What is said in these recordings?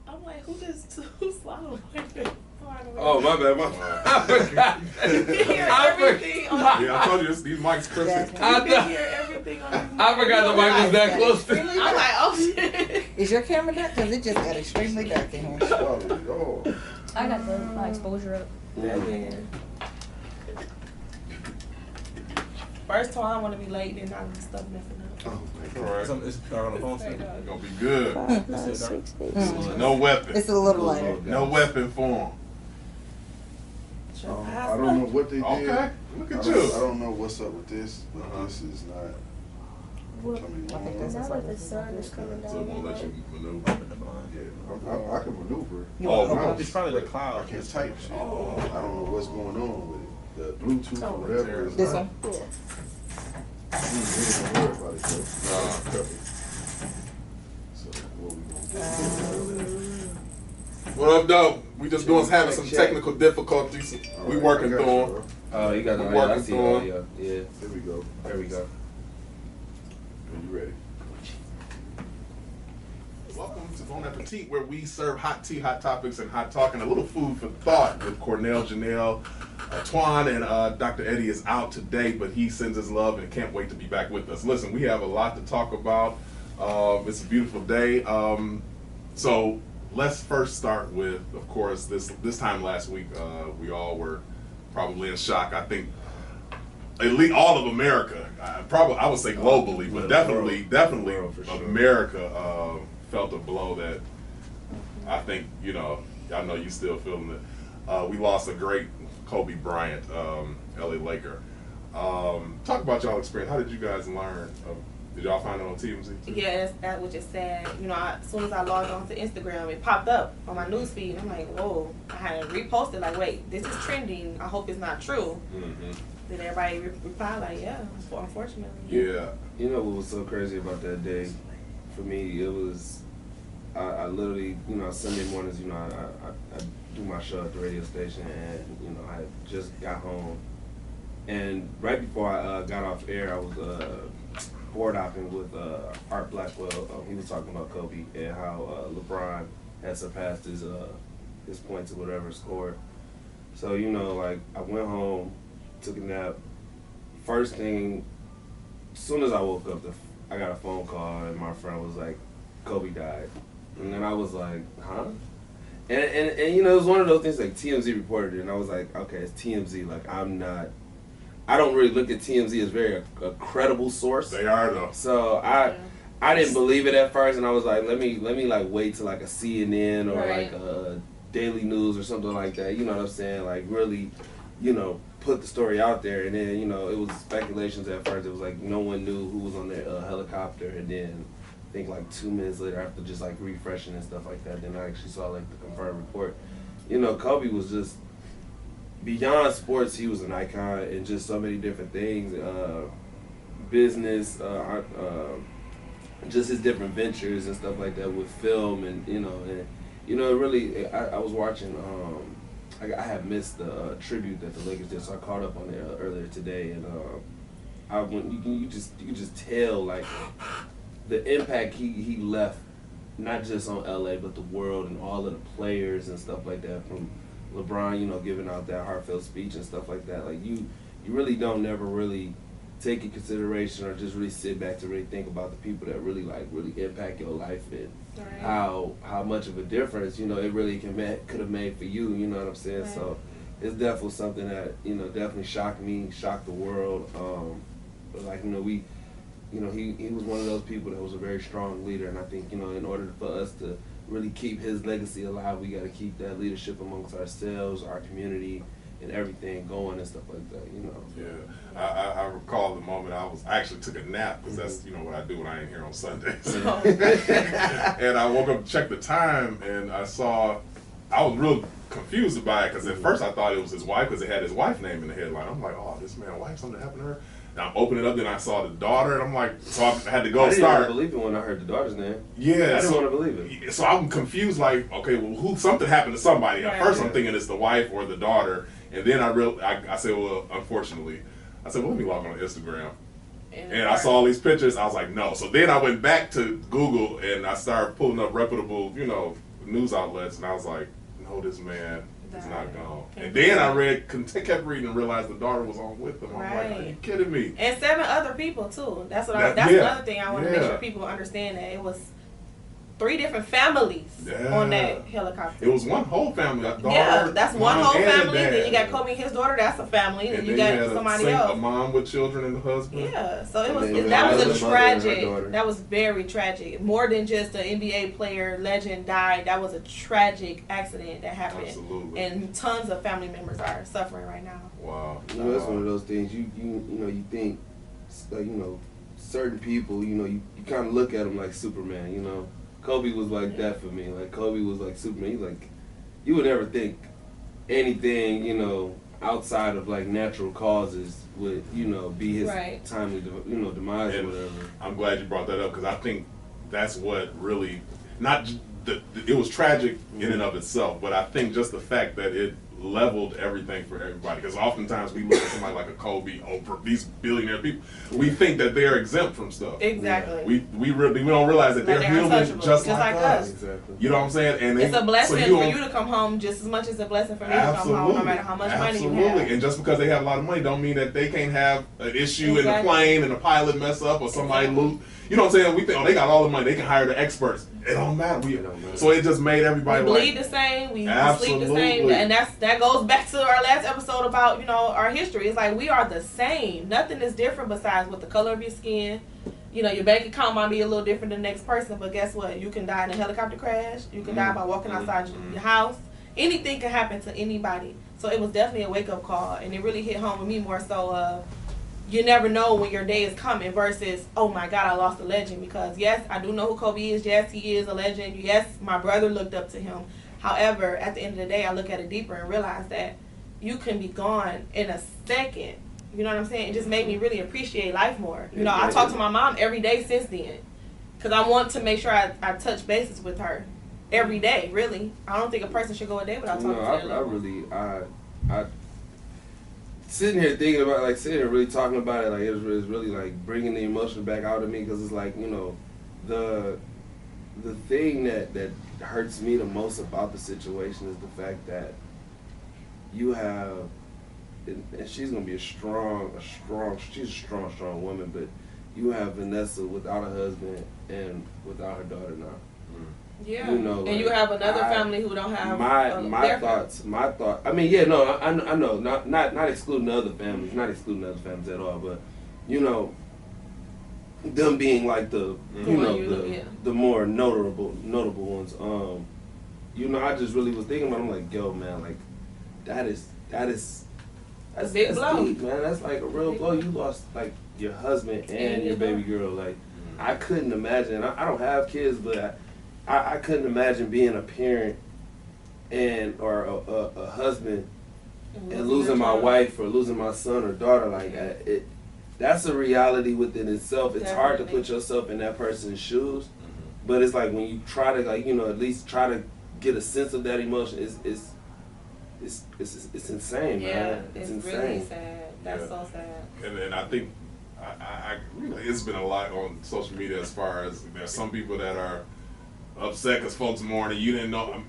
I'm like, who swallowed like that? Oh, my bad. I forgot. You can hear everything on Yeah, I told you, these mics crisp. You can hear everything on I forgot the mic was that close to I'm like, oh shit. Is your camera dark? Because it just got extremely dark in here. Oh, I got my exposure up. Yeah. First time I want to be late, then I stuff messing up. Oh, my God. it's dark on the phone. Straight up. It's gonna be good. 5, 9, 6, 8. No weapon. It's a little lighter. No weapon form. I don't know what they did. Okay, look at I you. don't know what's up with this, but this is not coming I think on. that's Now that the sun is coming So it down, won't let you maneuver. Yeah, I can maneuver. Oh, It's probably the cloud. I can't type shit. I don't know what's going on with it. The Bluetooth or whatever. This one? Don't worry about it, though. So what we gonna do? What up, though? We just having some technical difficulties. We working through them. Oh, you got the We're I working see through the 'em. audio. Yeah, There we go. there we go. Are you ready? Welcome to Bon Appetit, where we serve hot tea, hot topics, and hot talk, and a little food for thought with Cornell, Janelle, Twan, and Dr. Eddie is out today, but he sends his love and can't wait to be back with us. Listen, we have a lot to talk about. It's a beautiful day. So let's first start with, of course, this time last week, we all were probably in shock. I think at least all of America, I would say globally, but definitely World for sure. America felt a blow that I think, I know you still feeling it. We lost a great Kobe Bryant, LA Laker. Talk about y'all experience. How did you guys learn? Did y'all find it on TMZ? Yes, that was just sad. As soon as I logged on to Instagram, it popped up on my newsfeed. I'm like, whoa. I had to repost it like, wait, this is trending. I hope it's not true. Mm-hmm. Then everybody replied like, yeah, unfortunately. Yeah. You know what was so crazy about that day? For me, it was, I literally, Sunday mornings, I do my show at the radio station, and, I had just got home. And right before I got off air, I was board hopping with Art Blackwell. He was talking about Kobe and how LeBron had surpassed his points or whatever scored. So, I went home, took a nap. First thing, as soon as I woke up, I got a phone call, and my friend was like, Kobe died. And then I was like, huh? And it was one of those things like TMZ reported it, and I was like, okay, it's TMZ. Like, I don't really look at TMZ as very a credible source. They are, though. So I didn't believe it at first, and I was like, let me like wait till like a CNN or Right. like a Daily News or something like that. You know what I'm saying? Like really, put the story out there. And then it was speculations at first. It was like no one knew who was on the helicopter, and then I think like 2 minutes later, after just like refreshing and stuff like that, then I actually saw like the confirmed report. Kobe was just beyond sports. He was an icon in just so many different things, business, just his different ventures and stuff like that with film, and really, I was watching. I had missed the tribute that the Lakers did, so I caught up on it earlier today, and you can just tell like the impact he left, not just on LA but the world and all of the players and stuff like that. From LeBron, giving out that heartfelt speech and stuff like that. Like you really don't never really take in consideration or just really sit back to really think about the people that really impact your life and Right. how much of a difference it really could have made for you. You know what I'm saying? Right. So it's definitely something that definitely shocked me, shocked the world. But he was one of those people that was a very strong leader, and I think in order for us to really keep his legacy alive, we got to keep that leadership amongst ourselves, our community, and everything going and stuff like that. Yeah, I recall the moment I actually took a nap, because that's what I do when I ain't here on Sundays. And I woke up to check the time, and I was real confused about it, because at first I thought it was his wife, because it had his wife's name in the headline. I'm like, oh, this man's wife, something happened to her. And I'm opening it up, then I saw the daughter, and I'm like, so I had to go I didn't start. even believe it when I heard the daughter's name. Yeah, I didn't want to believe it. So I'm confused, like, okay, well, something happened to somebody. At Right. first I'm thinking it's the wife or the daughter, and then I said, well, unfortunately, I said, well, let me log on to Instagram. And I saw all these pictures. I was like, no. So then I went back to Google and I started pulling up reputable, news outlets, and I was like, no, this man is not gone. And then I kept reading and realized the daughter was on with him. I'm like, are you kidding me? And 7 other people too. That's another thing I want to make sure people understand, that it was 3 different families on that helicopter. It was one whole family. That's one whole family. Then you got Kobe and his daughter. That's a family. And you got somebody else. A mom with children and a husband. Yeah. So that was a tragic. That was very tragic. More than just an NBA player legend died. That was a tragic accident that happened. Absolutely. And tons of family members are suffering right now. Wow. That's one of those things. You think, certain people. You kind of look at them like Superman. Kobe was like that for me. Like Kobe was like Superman. You would never think anything, outside of like natural causes would, be his timely, demise or whatever. I'm glad you brought that up, because I think that's what really, it was tragic in and of itself, but I think just the fact that it leveled everything for everybody. Because oftentimes we look at somebody like a Kobe, Oprah, these billionaire people, we think that they're exempt from stuff. Exactly. We don't realize that they're human just like us. Exactly. You know what I'm saying? And it's a blessing for you to come home just as much as a blessing for me to come home, no matter how much money you have. Absolutely. And just because they have a lot of money don't mean that they can't have an issue in the plane and the pilot mess up or somebody lose. You know what I'm saying? We think, they got all the money, they can hire the experts. It don't matter. So it just made everybody we bleed the same, we sleep the same, and that goes back to our last episode about our history. It's like we are the same. Nothing is different besides with the color of your skin. Your bank account might be a little different than the next person, but guess what? You can die in a helicopter crash. You can die by walking outside your house. Anything can happen to anybody. So it was definitely a wake up call, and it really hit home with me more so. You never know when your day is coming versus, oh my God, I lost a legend. Because yes, I do know who Kobe is. Yes, he is a legend. Yes, my brother looked up to him. However, at the end of the day, I look at it deeper and realize that you can be gone in a second. You know what I'm saying? It just made me really appreciate life more. I talk to my mom every day since then. Because I want to make sure I touch bases with her every day, really. I don't think a person should go a day without talking to her. I sitting here thinking about, really talking about it, it was really like bringing the emotion back out of me, because it's like, the thing that hurts me the most about the situation is the fact that you have, and she's gonna be she's a strong woman, but you have Vanessa without a husband and without her daughter now. Yeah, and you have another family who don't have my thoughts. I mean, I know, not excluding the other families, at all, but them being like the more notable ones. I just really was thinking about. I'm like, yo, man, that's big blow, deep, man. That's like a real blow. You lost your husband and your baby girl. I couldn't imagine. I don't have kids, but I couldn't imagine being a parent or a husband and losing my wife or losing my son or daughter. That's a reality within itself. It's hard to put yourself in that person's shoes, but it's like when you try to at least try to get a sense of that emotion, it's insane, man. It's insane. Really sad. That's so sad. And I think it's been a lot on social media as far as there's some people that are upset because folks mourning. You didn't know.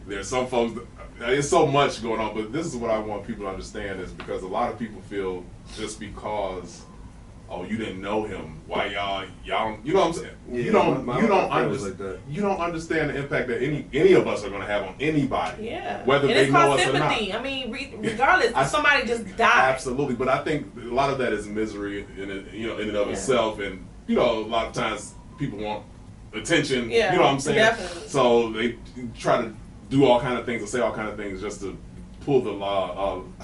There's some folks. There's so much going on, but this is what I want people to understand is because a lot of people feel just because, you didn't know him. Why y'all? You know what I'm saying? Yeah, you don't understand the impact that any of us are going to have on anybody. Yeah. Whether and they know us sympathy. or not. I mean, regardless, somebody just died. Absolutely, but I think a lot of that is misery in and of itself, and a lot of times people want attention. Yeah, you know what I'm saying? Definitely. So they try to do all kind of things and say all kind of things just to pull the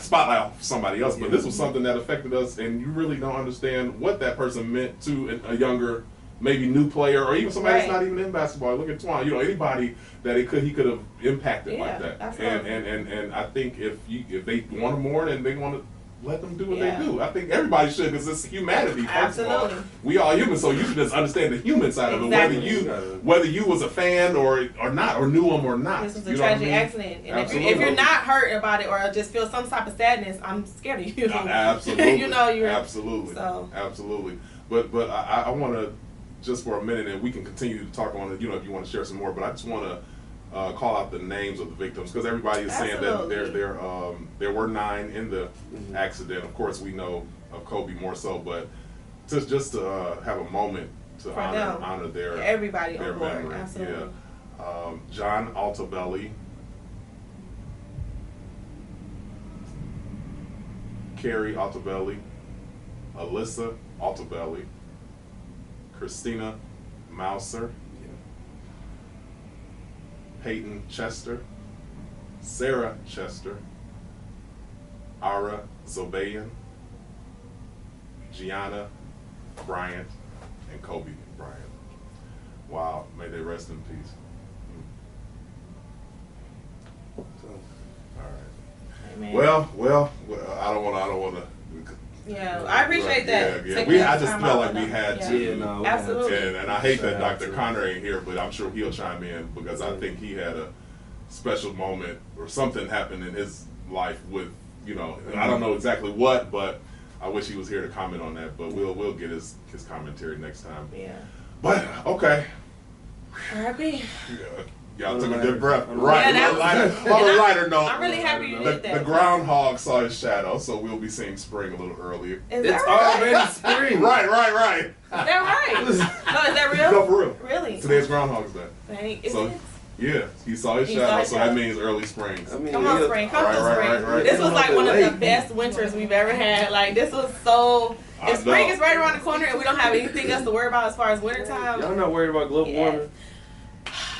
spotlight off somebody else. But this was something that affected us, and you really don't understand what that person meant to a younger, maybe new player, or even somebody that's not even in basketball. Look at Twan. Anybody that he could have impacted like that. Absolutely. And I think if they want to mourn and they want to, let them do what they do. I think everybody should, because it's humanity. First of all, we all human, so you should just understand the human side of it. Whether you was a fan or not, or knew him or not. This was a tragic accident, and if you're not hurt about it or just feel some type of sadness, I'm scared of you. Absolutely. You're absolutely. So. Absolutely. But I want to, just for a minute, and we can continue to talk on it, if you want to share some more, but I just want to call out the names of the victims, because everybody is saying that there were 9 in the accident. Of course, we know of Kobe more so, but just to have a moment to honor their everybody their on board. memory. Absolutely. Yeah. John Altobelli, Carrie Altobelli, Alyssa Altobelli, Christina Mouser, Peyton Chester, Sarah Chester, Ara Zobayan, Gianna Bryant, and Kobe Bryant. Wow, may they rest in peace. So, all right. Amen. Well, I don't want to. Yeah, I appreciate that. Yeah. I just felt like we had to. Yeah, no, absolutely. And I hate that Dr. Connor ain't here, but I'm sure he'll chime in, because I think he had a special moment or something happened in his life with, I don't know exactly what, but I wish he was here to comment on that. But we'll get his commentary next time. Yeah. But okay. R.I.P. Y'all took a good breath. Right. Yeah, on a lighter note. I'm really happy you did that. The groundhog saw his shadow, so we'll be seeing spring a little earlier. It's already spring. Right. Is that right? No, is that real? No, for real. Really? Today's Groundhog's Day. Thank So, it? yeah, he saw his shadow, so that means early springs. I mean, Come on, spring. Come to spring. Right. This was like one of the best winters we've ever had. Like, this was so... If spring is right around the corner and we don't have anything else to worry about as far as wintertime... Y'all not worried about global warming?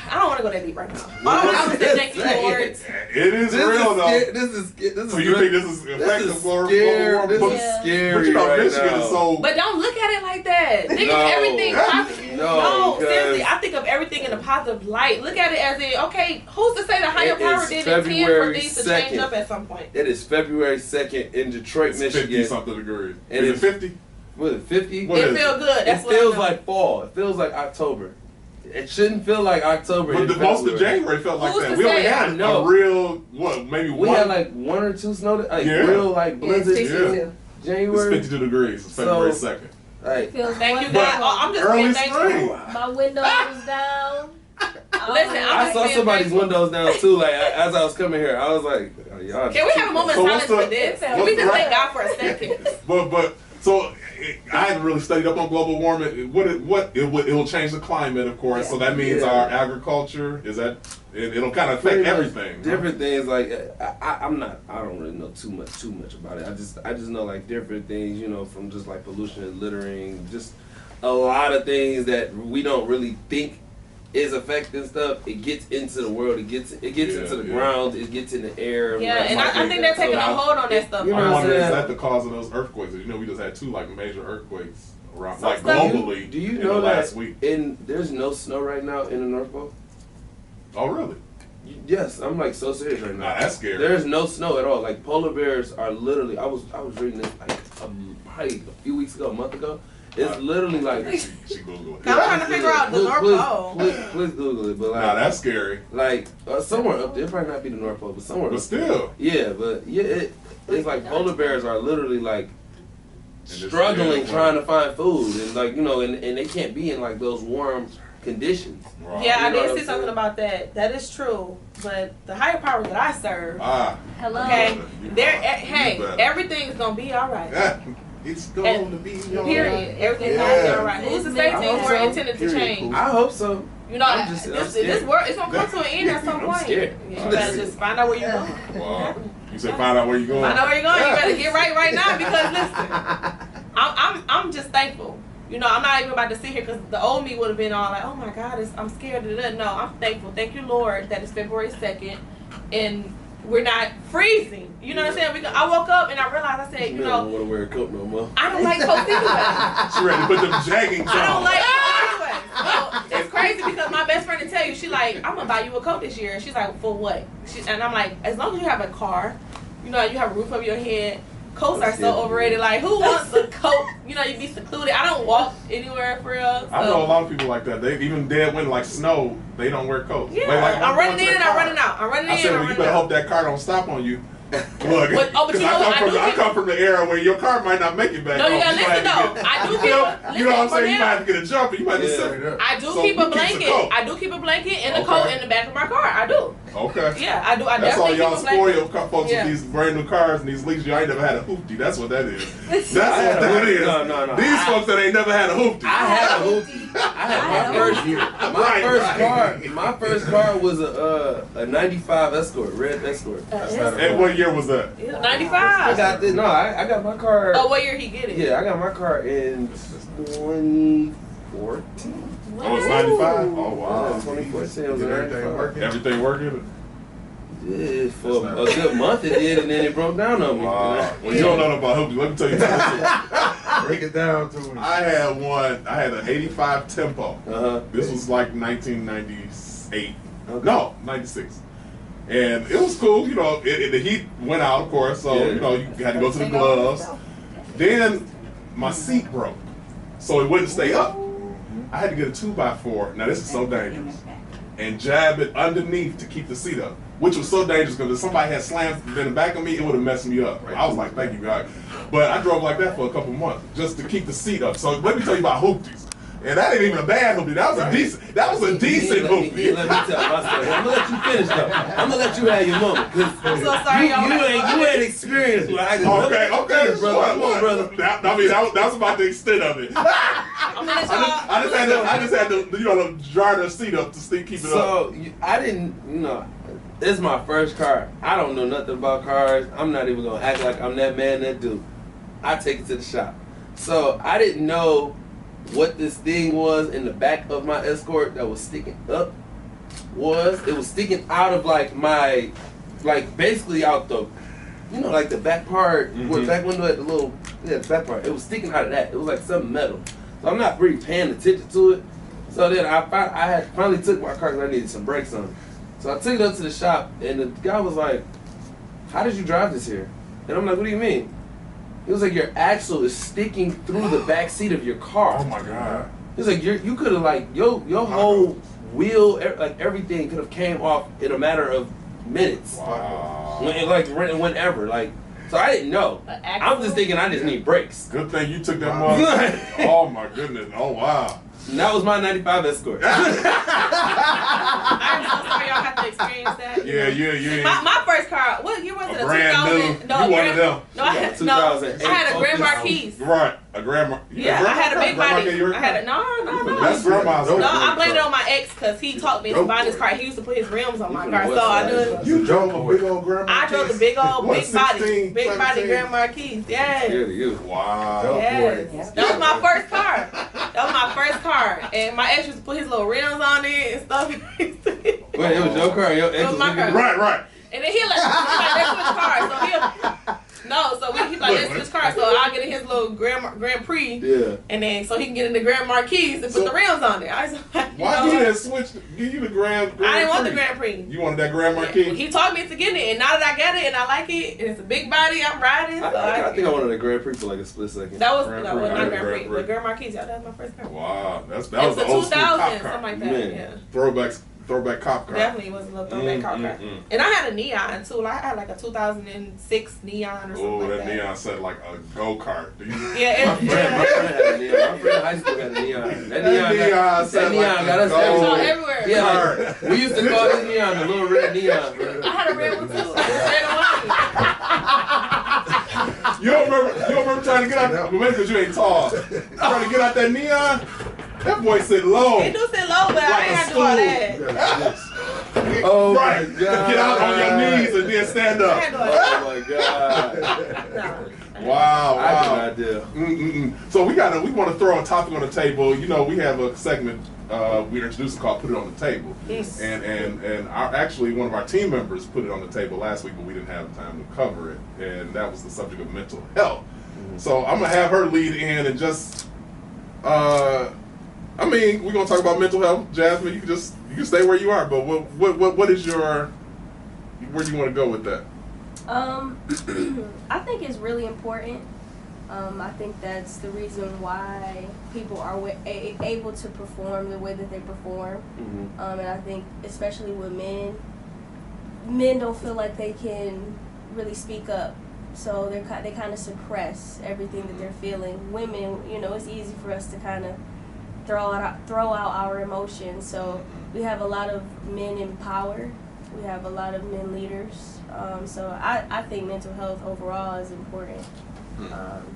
I don't want to go that deep right now. All I want to say thank you, Lord. It is real, though. This is So you think this is effective for global warming? This is scary But Michigan now. is so... But don't look at it like that. Think of everything positive. No, seriously, I think of everything in a positive light. Look at it as in, okay, who's to say the higher power didn't intend for these to change up at some point? It is February 2nd in Detroit, it's Michigan. 50-something degrees. And is it 50? Was it 50? It feels good. That's it what feels I know. like fall. It feels like October. It shouldn't feel like October. But most of January felt like Who's that. to We only say? had a real, maybe we one. had like 1 or 2 snow, real blizzards. Yeah. January. It's 52 degrees. It's February 2nd. Right. Thank you, God. I'm just Early saying thank you. spring. My window was down. Listen, I saw somebody's windows down too. Like as I was coming here, I was like, oh, y'all. Can we have a moment of silence for this? Can we just thank God for a second? But so I haven't really studied up on global warming. It will change the climate, of course. So that means our agriculture it'll kind of affect everything. Different things like I don't really know too much about it. I just know like different things, from just like pollution and littering, just a lot of things that we don't really think is affecting stuff. It gets into the world. It gets into the ground. It gets in the air. Yeah, and I think they're taking a hold on that stuff. I wonder, is that the cause of those earthquakes? We just had 2 major earthquakes around, globally. Do you know that last week? There's no snow right now in the North Pole? Oh, really? Yes, I'm like so serious right now. Nah, that's scary. There's no snow at all. Like polar bears are literally. I was reading this like probably a few weeks ago, a month ago. It's literally like. She Googled it. I'm trying to figure out the North Pole. Please Google it, but like. Nah, that's scary. Like somewhere up there, it probably not be the North Pole, but somewhere. But still. Yeah, but it's like polar bears are literally like struggling trying to find food, and like and they can't be in like those warm conditions. Right. Yeah, I did see something about that. That is true. But the higher powers that I serve, Hello. okay, everything's gonna be all right. It's going to be all period. right. Everything's gonna be all right. Who's to say things were intended to change? I hope so. This world it's gonna come to an end at some point. Scared. You better just find out where you're going. Wow. You said find out where you're going. Find out where you're going. You better get right now because listen, I'm just thankful. I'm not even about to sit here because the old me would have been all like, oh my God, I'm scared of that. No, I'm thankful. Thank you, Lord, that it's February 2nd and we're not freezing. You know what I'm saying? I woke up and I realized, I said, I don't want to wear a coat no more. I don't like coats anyway. She ready to put them jaggings on. I don't like coats anyway. So it's crazy because my best friend will tell you, she like, I'm going to buy you a coat this year. And she's like, for what? And I'm like, as long as you have a car, you have a roof over your head. Coats are so overrated. Like, who wants a coat? You be secluded. I don't walk anywhere for real. So. I know a lot of people like that. They even dead when like snow, they don't wear coats. Yeah, Like, I'm running in and I'm running out. I'm running in. I said, well, you better hope that car don't stop on you. Look, But you know what? I come from the era where your car might not make it back. No, you gotta listen though. I do keep you know what I'm saying? You might have to get a jumper. You might just sit there. I do keep a blanket. I do keep a blanket and a coat in the back of my car. I do. Okay. Yeah, I do. I That's all definitely y'all spoiled folks with these brand new cars and these leaks. Y'all ain't never had a hoopty. That's what that is. That's what that is. No. These folks that ain't never had a hoopty. I had a hoopty. I had my first car was a '95 Escort, red Escort. And what year was that? 95. I got my car. Oh, what year he get it? Yeah, I got my car in 2014. Oh, it's 95? Oh, wow. 2014. It was Everything working? Yeah, for a good month it did, and then it broke down on me. Wow. Well, you don't know about hoopty. Let me tell you something. Break it down to me. I had an 85 Tempo. This was like 1998. Okay. No, 96. And it was cool, you know, the heat went out, of course, so, you know, you had to go to the gloves. Then my seat broke, so it wouldn't stay up. I had to get a 2x4, now this is so dangerous, and jab it underneath to keep the seat up, which was so dangerous because if somebody had slammed in the back of me, it would have messed me up. I was like, thank you, God. But I drove like that for a couple months, just to keep the seat up. So let me tell you about hoopties. And that ain't even a bad hoopty. That was a decent hoopty. Let me tell my story. I'm gonna let you finish though. I'm gonna let you have your moment. I'm so sorry, y'all. You ain't experienced what I just. Okay, brother. Come on, brother. That was about the extent of it. I just had to, you know, dry the seat up to keep it up. So I didn't, you know. This is my first car. I don't know nothing about cars. I'm not even gonna act like I'm that man that do. I take it to the shop. So I didn't know what this thing was in the back of my Escort that was sticking up. It was sticking out of like my, like basically out the, you know, like the back part, where the back window at the back part. It was sticking out of that. It was like something metal. So I'm not really paying attention to it. So then I had finally took my car because I needed some brakes on it. So I took it up to the shop, and the guy was like, "How did you drive this here?" And I'm like, "What do you mean?" He was like, "Your axle is sticking through the back seat of your car." Oh my God. He was like, "You could have like your whole wheel, like everything could have came off in a matter of minutes." Wow. Whenever, like. So I didn't know. I'm just thinking I just need brakes. Good thing you took that money. Oh my goodness. Oh wow. And that was my 95 Escort. I'm so sorry y'all have to experience that. Yeah. My first car, what year was it? A brand new. No, you one of them. No, I had 2008. I had a Grand Marquis. Right. A grandma. Yeah, I had a big body. I had a no. That's grandma's. No, I blamed it on my ex because he taught me to buy this car. He used to put his rims on my car, so I knew it. You drove a big old grandma. I drove the big old, big body Grand Marquis. Yes. Wow. Yes. That was my first car. That was my first car, and my ex used to put his little rims on it and stuff. Wait, it was your car. Your ex was my car. Right. And then he'll let's switch cars. So he's like, let's switch cars. So I'll get in his little Grand Prix. Yeah. And then so he can get in the Grand Marquis and put the rims on it. I was like, why you didn't switch? Give you the Grand I didn't want the Grand Prix. You wanted that Grand Marquis? Yeah, he taught me to get it, and now that I got it and I like it, and it's a big body, I'm riding. So I think I wanted a Grand Prix for like a split second. That was not Grand Prix, but Grand Marquis. Yeah, that was my first car. Wow, that was It the was old school cop 2000, car. something like that. Man. Yeah. Throwback cop car. Definitely was a little throwback car. And I had a neon too. Like, I had like a 2006 neon or something Oh, like that that. neon said like a go-kart. Yeah, My friend had a neon. My friend in high school had a neon. That neon got us everywhere. Yeah, like, we used to call this neon the little red neon. I had a red one too. Red and white. You don't remember trying to get out? Well, maybe because you ain't tall. Trying to get out that neon. That boy said low. It do sit low, but I ain't had to do all that. Oh right. my God. Get out on your knees and then stand up. Oh my God. Wow. I have no idea. So we want to throw a topic on the table. You know, we have a segment we introduced called "Put It on the Table," Yes. and actually one of our team members put it on the table last week, but we didn't have time to cover it, and that was the subject of mental health. So I'm gonna have her lead in and just, we're gonna talk about mental health. Jasmine, you can stay where you are, but what is where do you want to go with that? I think it's really important. I think that's the reason why people are able to perform the way that they perform. And I think especially with men don't feel like they can really speak up. So they kind of suppress everything that they're feeling. Women, you know, it's easy for us to kind of throw out our emotions. So we have a lot of men in power. We have a lot of men leaders. So I think mental health overall is important.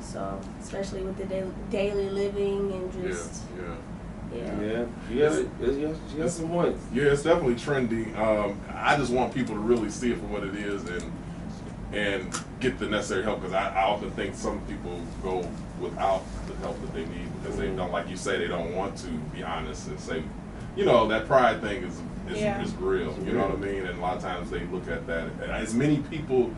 So especially with the daily living and just Yeah, you got some points. Yeah, it's definitely trendy. I just want people to really see it for what it is and get the necessary help, because I often think some people go without the help that they need because they don't, like you say, they don't want to be honest and say, you know, that pride thing is real. You know what I mean? And a lot of times they look at that. And as many people,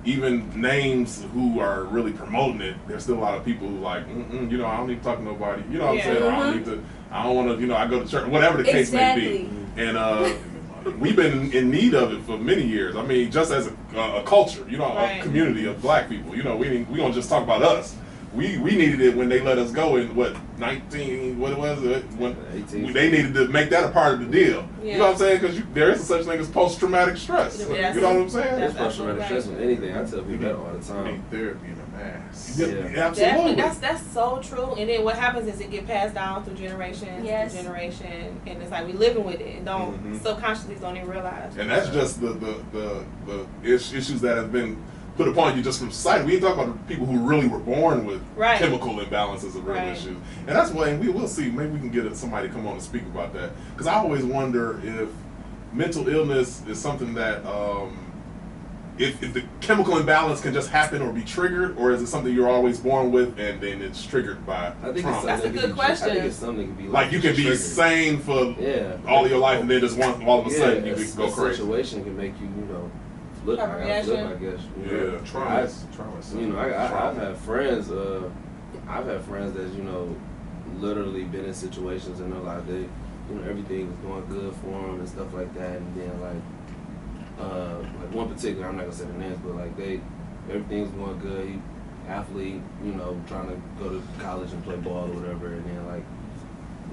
even names who are really promoting it, there's still a lot of people who like, you know, I don't need to talk to nobody. You know what I'm saying? Or I don't want to, you know, I go to church, whatever the case may be. And we've been in need of it for many years. I mean, just as a culture, you know, a community of black people. You know, we don't just talk about us. We needed it when they let us go in, when they needed to make that a part of the deal. You know what I'm saying? Because there is such thing as post-traumatic stress. You know what I'm saying? There's post-traumatic stress with anything. I tell people that all the time. You need therapy in a mass. Absolutely. That's so true. And then what happens is it get passed down through generation to generation, and it's like we living with it and don't subconsciously don't even realize. And that's just the issues that have been put upon you just from society. We ain't talking about the people who really were born with chemical imbalances of real issues. And that's why, and we will see, maybe we can get somebody to come on and speak about that. Because I always wonder if mental illness is something that, if the chemical imbalance can just happen or be triggered, or is it something you're always born with and then it's triggered by trauma? That's a good question. I think it's something that can be like you can be sane for all of your life and then just all of a sudden you can go crazy. Situation can make you, you know, flip, I guess. Trauma. You know, I've had friends. I've had friends that, you know, literally been in situations and they're like, they, you know, everything was going good for them and stuff like that, and then like one particular, I'm not gonna say the names, but like everything was going good. He athlete, you know, trying to go to college and play ball or whatever, and then like,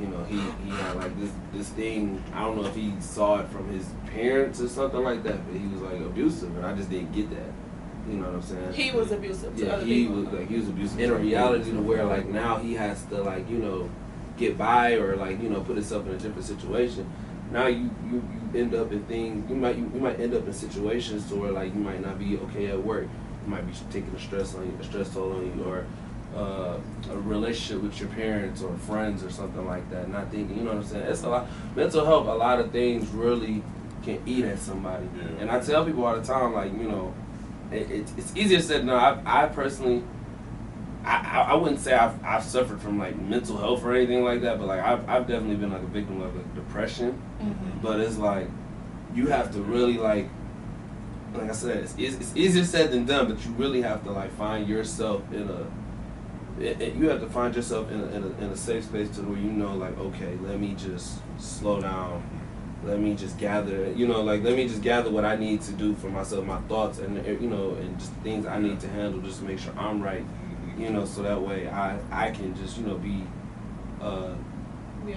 you know, he had like this thing. I don't know if he saw it from his parents or something like that, but he was like abusive, and I just didn't get that. You know what I'm saying? He was abusive to other he people. was abusive in a reality to where like now he has to like, you know, get by or like, you know, put himself in a different situation. Now you end up in things. You might end up in situations to where like you might not be okay at work. You might be taking a stress toll on you, or a relationship with your parents or friends or something like that. Not thinking, you know what I'm saying? It's a lot. Mental health, a lot of things really can eat at somebody. Yeah. And I tell people all the time, like, you know, it's easier said than done. I personally, I wouldn't say I've suffered from like mental health or anything like that, but like I've definitely been like a victim of like depression. But it's like you have to really like I said, it's easier said than done. But you really have to like find yourself in a safe space to where you know, like, okay, let me just slow down. Let me just gather, you know, like, let me just gather what I need to do for myself, my thoughts, and, you know, and just things I need to handle just to make sure I'm right, you know, so that way I can just, you know, be able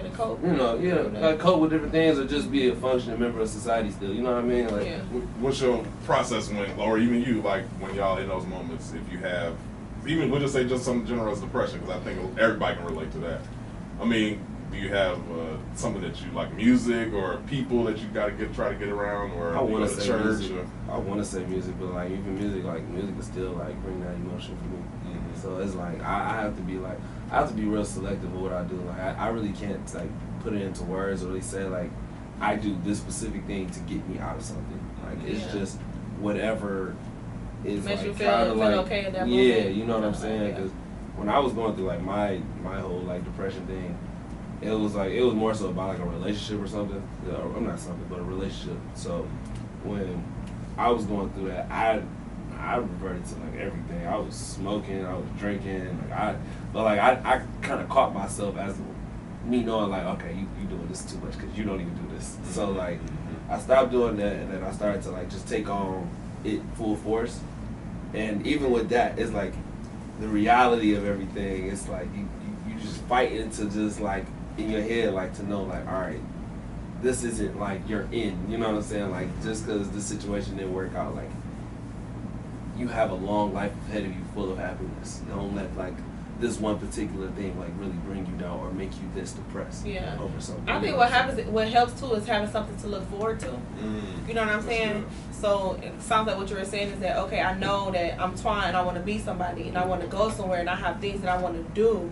to cope. You know, like cope with different things or just be a functioning member of society still, you know what I mean? Like, what's your process when, or even you, like, when y'all in those moments, if you have, even, we'll just say just some general as depression, because I think everybody can relate to that. I mean, do you have something that you like, music or people that you try to get around, or I want to say church? Music. I want to say music, but like even music is still like bring that emotion for me. So it's like I have to be real selective of what I do. Like I really can't like put it into words or really say like I do this specific thing to get me out of something. Like it's just whatever is makes like you feel okay in that moment. Yeah, you know what I'm saying? Because when I was going through like my whole like depression thing, it was more so about like a relationship or something. I'm not something, but a relationship. So when I was going through that, I reverted to like everything. I was smoking, I was drinking, I kind of caught myself as me knowing like, okay, you doing this too much because you don't even do this. So like I stopped doing that, and then I started to like just take on it full force. And even with that, it's like the reality of everything. It's like you just fight into just like in your head, like to know like, all right, this isn't like you're in, you know what I'm saying? Like just because the situation didn't work out, like you have a long life ahead of you full of happiness. Don't let like this one particular thing like really bring you down or make you this depressed over something. I think what helps too is having something to look forward to. You know what I'm saying? So it sounds like what you were saying is that, okay, I know that I'm Twan and I want to be somebody and I want to go somewhere and I have things that I want to do.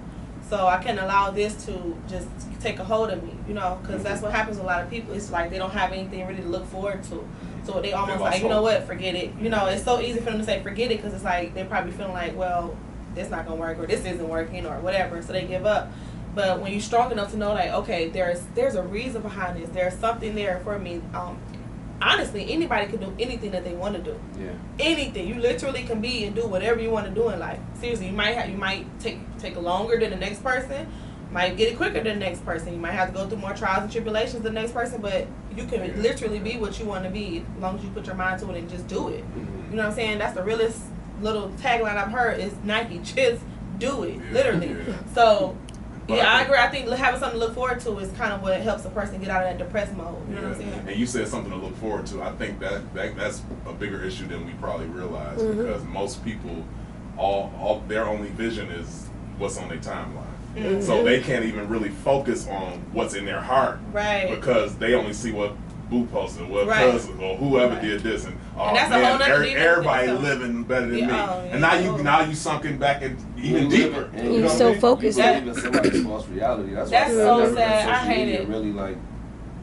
So I can allow this to just take a hold of me, you know, because that's what happens with a lot of people. It's like they don't have anything really to look forward to. So they almost like, you know what, forget it. You know, it's so easy for them to say forget it because it's like they're probably feeling like, well, this not going to work or this isn't working or whatever. So they give up. But when you're strong enough to know like, okay, there's a reason behind this. There's something there for me. Honestly, anybody can do anything that they want to do. Yeah. Anything. You literally can be and do whatever you want to do in life. Seriously, you might take longer than the next person, might get it quicker than the next person. You might have to go through more trials and tribulations than the next person, but you can literally be what you want to be as long as you put your mind to it and just do it. You know what I'm saying? That's the realest little tagline I've heard is Nike, just do it, literally. So yeah, I agree. I think having something to look forward to is kind of what helps a person get out of that depressed mode. You know what I'm saying? And you said something to look forward to. I think that's a bigger issue than we probably realize because most people, all their only vision is what's on their timeline. So they can't even really focus on what's in their heart, because they only see what Boo posted, what cousin or whoever did this, and that's man, a whole nother everybody living better than me. And now you sunken back in even deeper. And you so focused. You believe in somebody's false reality. That's so sad. I hate it. Really, like,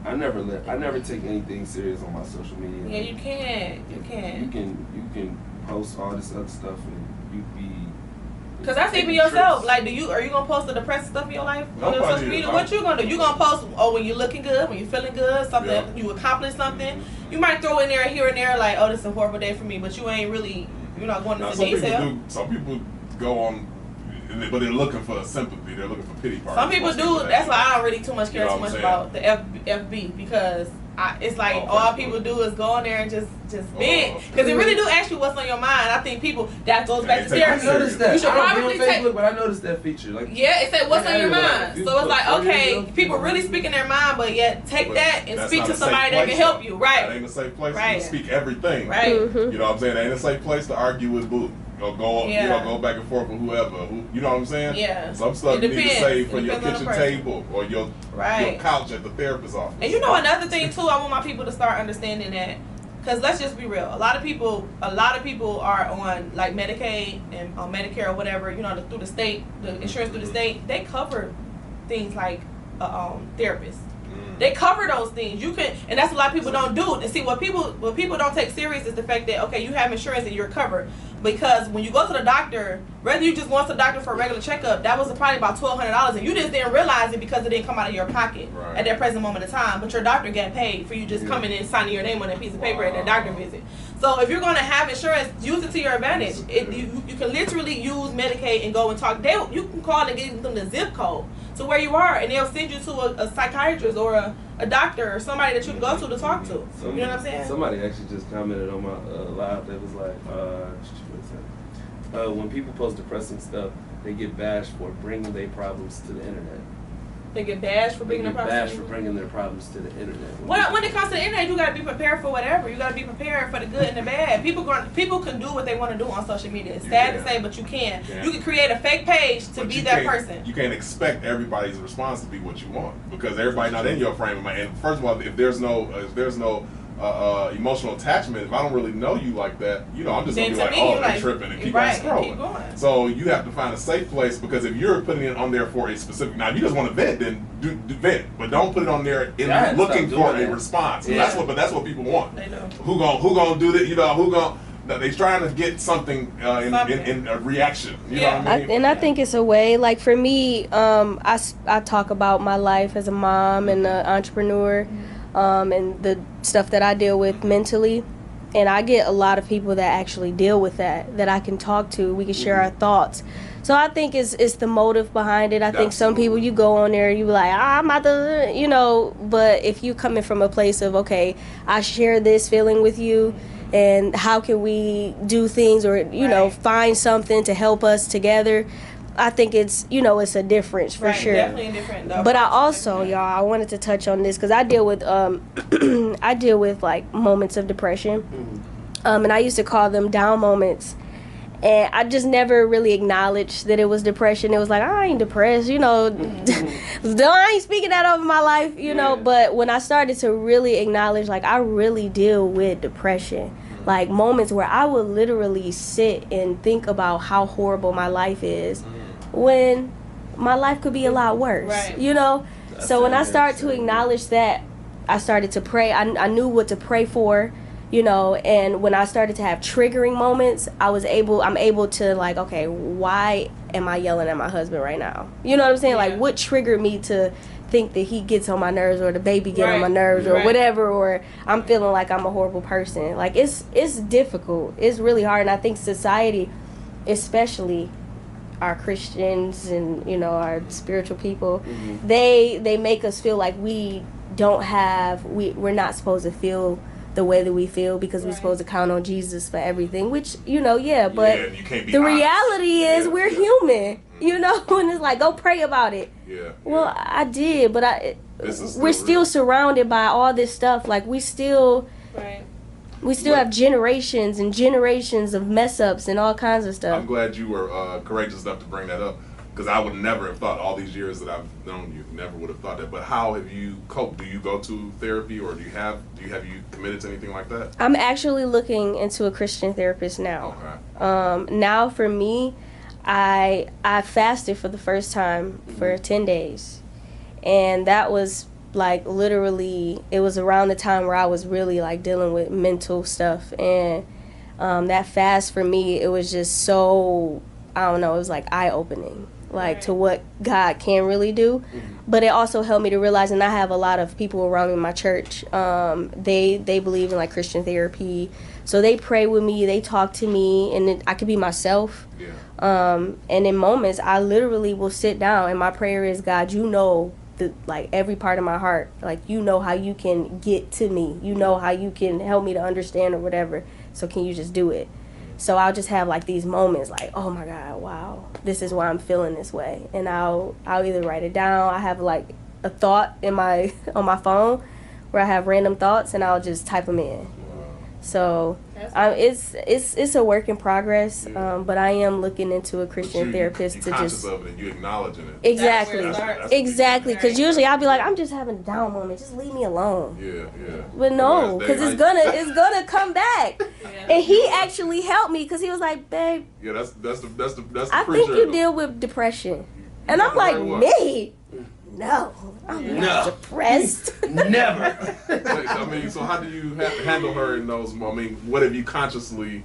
I never take anything serious on my social media. Yeah, you can't. You can post all this other stuff and you be. Cause that's even yourself. Like, are you gonna post the depressing stuff in your life on your social media? What you gonna do? You gonna post when you're looking good, when you're feeling good, something you accomplished something. You might throw in there here and there like, oh, this is a horrible day for me, but you ain't really, you're not going into detail. Some people go on, but they're looking for sympathy. They're looking for pity parties. Some people do. That's why I don't really care too much about the FB because it's like all people do is go on there and just vent because it really do ask you what's on your mind. I think people that goes back to therapy. I noticed that. You should I don't probably be on Facebook, but I noticed that feature. Like, yeah, it said what's on your mind. So it's like, okay, people really speaking their mind, but yet take that and speak to somebody that can help you. Right. That ain't a safe place to speak everything. Right. You know what I'm saying? That ain't a safe place to argue with Boo. Go go back and forth with whoever. You know what I'm saying? Yeah. Some stuff you need to save for your kitchen table or your couch at the therapist's office. And you know another thing too, I want my people to start understanding that, because let's just be real. A lot of people are on like Medicaid and on Medicare or whatever. You know, through the state, the insurance through the state, they cover things like therapist. They cover those things. You can, and that's what a lot of people don't do. And see, what people don't take serious is the fact that, okay, you have insurance and you're covered. Because when you go to the doctor, whether you just go to the doctor for a regular checkup, that was probably about $1,200, and you just didn't realize it because it didn't come out of your pocket at that present moment of time. But your doctor got paid for you just coming in and signing your name on that piece of paper at that doctor visit. So if you're going to have insurance, use it to your advantage. You can literally use Medicaid and go and talk. You can call and get them the zip code to where you are, and they'll send you to a psychiatrist or a doctor or somebody that you can go to talk to. You know what I'm saying? Somebody actually just commented on my live that was like, when people post depressing stuff, they get bashed for bringing their problems to the internet. They get bashed for bringing their problems to the internet. When it comes to the internet, you gotta be prepared for whatever. You gotta be prepared for the good and the bad. People can do what they want to do on social media. It's sad to say, but you can. You can create a fake page to be that person. You can't expect everybody's response to be what you want because everybody's not in your frame of mind. And first of all, if there's no emotional attachment, if I don't really know you like that, I'm just gonna be like, oh, they're tripping and keep on scrolling. So you have to find a safe place because if you're putting it on there for a specific, now if you just want to vent, then do vent, but don't put it on there looking for a response. That's what people want. They know. Who gonna do that? They're trying to get something in a reaction. You know what I mean? And I think it's a way. Like for me, I talk about my life as a mom and an entrepreneur. And the stuff that I deal with mentally, and I get a lot of people that actually deal with that I can talk to. We can share our thoughts. So I think it's the motive behind it. I think some people, you go on there, you be like, I'm about to, but if you coming from a place of, okay, I share this feeling with you, and how can we do things or, find something to help us together, I think it's a difference for sure. Definitely different. But I also, I wanted to touch on this because I deal with like moments of depression, And I used to call them down moments. And I just never really acknowledged that it was depression. It was like, I ain't depressed, you know. I ain't speaking that over my life, you know. But when I started to really acknowledge, like, I really deal with depression. Like, moments where I would literally sit and think about how horrible my life is when my life could be a lot worse, you know. So when I started to acknowledge that, I started to pray. I knew what to pray for. You know, and when I started to have triggering moments, I'm able to, like, okay, why am I yelling at my husband right now? You know what I'm saying? Like, what triggered me to think that he gets on my nerves, or the baby get on my nerves, or whatever, or I'm feeling like I'm a horrible person. Like, it's difficult. It's really hard. And I think society, especially our Christians and, you know, our spiritual people, they make us feel like we're not supposed to feel the way that we feel because we're supposed to count on Jesus for everything, which, you know, but you can't be the honest. Reality is we're human, you know, and it's like, go pray about it. Well, I did, but we're still surrounded by all this stuff. Like, we still have generations and generations of mess ups and all kinds of stuff. I'm glad you were courageous enough to bring that up, because I would never have thought, all these years that I've known you, never would have thought that. But how have you coped? Do you go to therapy, or have you committed to anything like that? I'm actually looking into a Christian therapist now. Okay. Now for me, I fasted for the first time for 10 days. And that was like literally, it was around the time where I was really like dealing with mental stuff. And that fast for me, it was just so, I don't know, it was like eye-opening. Like, to what God can really do. But it also helped me to realize, and I have a lot of people around me in my church, they believe in like Christian therapy, so they pray with me, they talk to me, and I could be myself. And in moments I literally will sit down, and my prayer is, God, you know, like every part of my heart, like, you know how you can get to me, you know how you can help me to understand or whatever, so can you just do it? So I'll just have like these moments like, oh my God, wow, this is why I'm feeling this way. And I'll either write it down. I have like a thought on my phone where I have random thoughts, and I'll just type them in. So it's a work in progress, but I am looking into a Christian therapist you're to conscious just of it and you acknowledging it. Exactly, because usually I'll be like, I'm just having a down moment, just leave me alone. Yeah. But no, because it's gonna come back. And he actually helped me, because he was like, babe, that's the I think you deal with depression. And I'm like, me? No, I'm not depressed. Never. I mean, so how do you handle her in those moments? I mean, what have you consciously,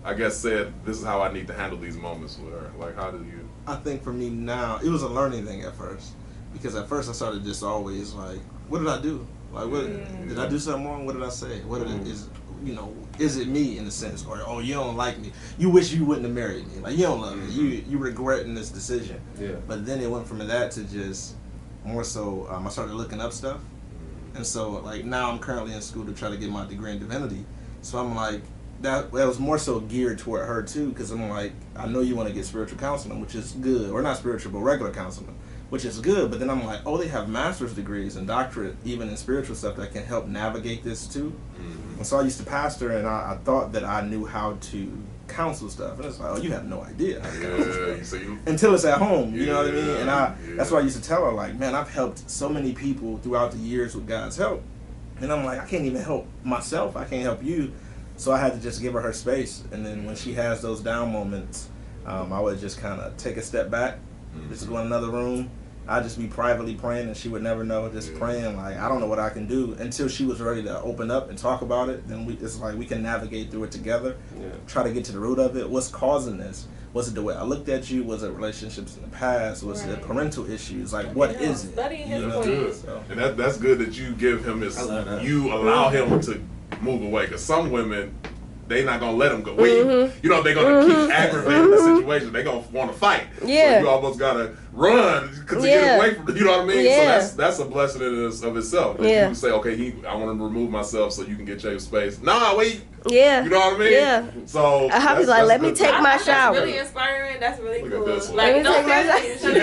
I guess, said, this is how I need to handle these moments with her? Like, how do you? I think for me now, it was a learning thing at first. Because at first I started just always like, what did I do? Like, what did I do something wrong? What did I say? What did is it me in a sense? Or, oh, you don't like me. You wish you wouldn't have married me. Like, you don't love me. You regretting this decision. Yeah. But then it went from that to just more so, I started looking up stuff. And so, like, now I'm currently in school to try to get my degree in divinity. So I'm like, that was more so geared toward her too, because I'm like, I know you want to get spiritual counseling, which is good. Or not spiritual, but regular counseling, which is good. But then I'm like, oh, they have master's degrees and doctorate even in spiritual stuff that can help navigate this too. And so I used to pastor, and I thought that I knew how to counsel stuff, and it's like, oh, you have no idea how to counsel stuff until it's at home, you know what I mean? And that's why I used to tell her, like, man, I've helped so many people throughout the years with God's help, and I'm like, I can't even help myself, I can't help you. So I had to just give her space, and then when she has those down moments, I would just kind of take a step back, just go in another room. I'd just be privately praying, and she would never know, just praying like, I don't know what I can do, until she was ready to open up and talk about it. Then it's like we can navigate through it together, try to get to the root of it. What's causing this? Was it the way I looked at you? Was it relationships in the past? Was it parental issues? Like, what is it? Studying his good. And that's good that you give him his, you allow him to move away, because some women, they not gonna let him go. You know, they're gonna keep aggravating the situation. They gonna want to fight. So you almost gotta run to get away from. You know what I mean? So that's a blessing in of itself. That you say, okay, I want to remove myself so you can get your space. Nah, wait. Yeah. You know what I mean? Yeah. So I was like, let me take my shower. That's really inspiring. That's really cool. Like, no, she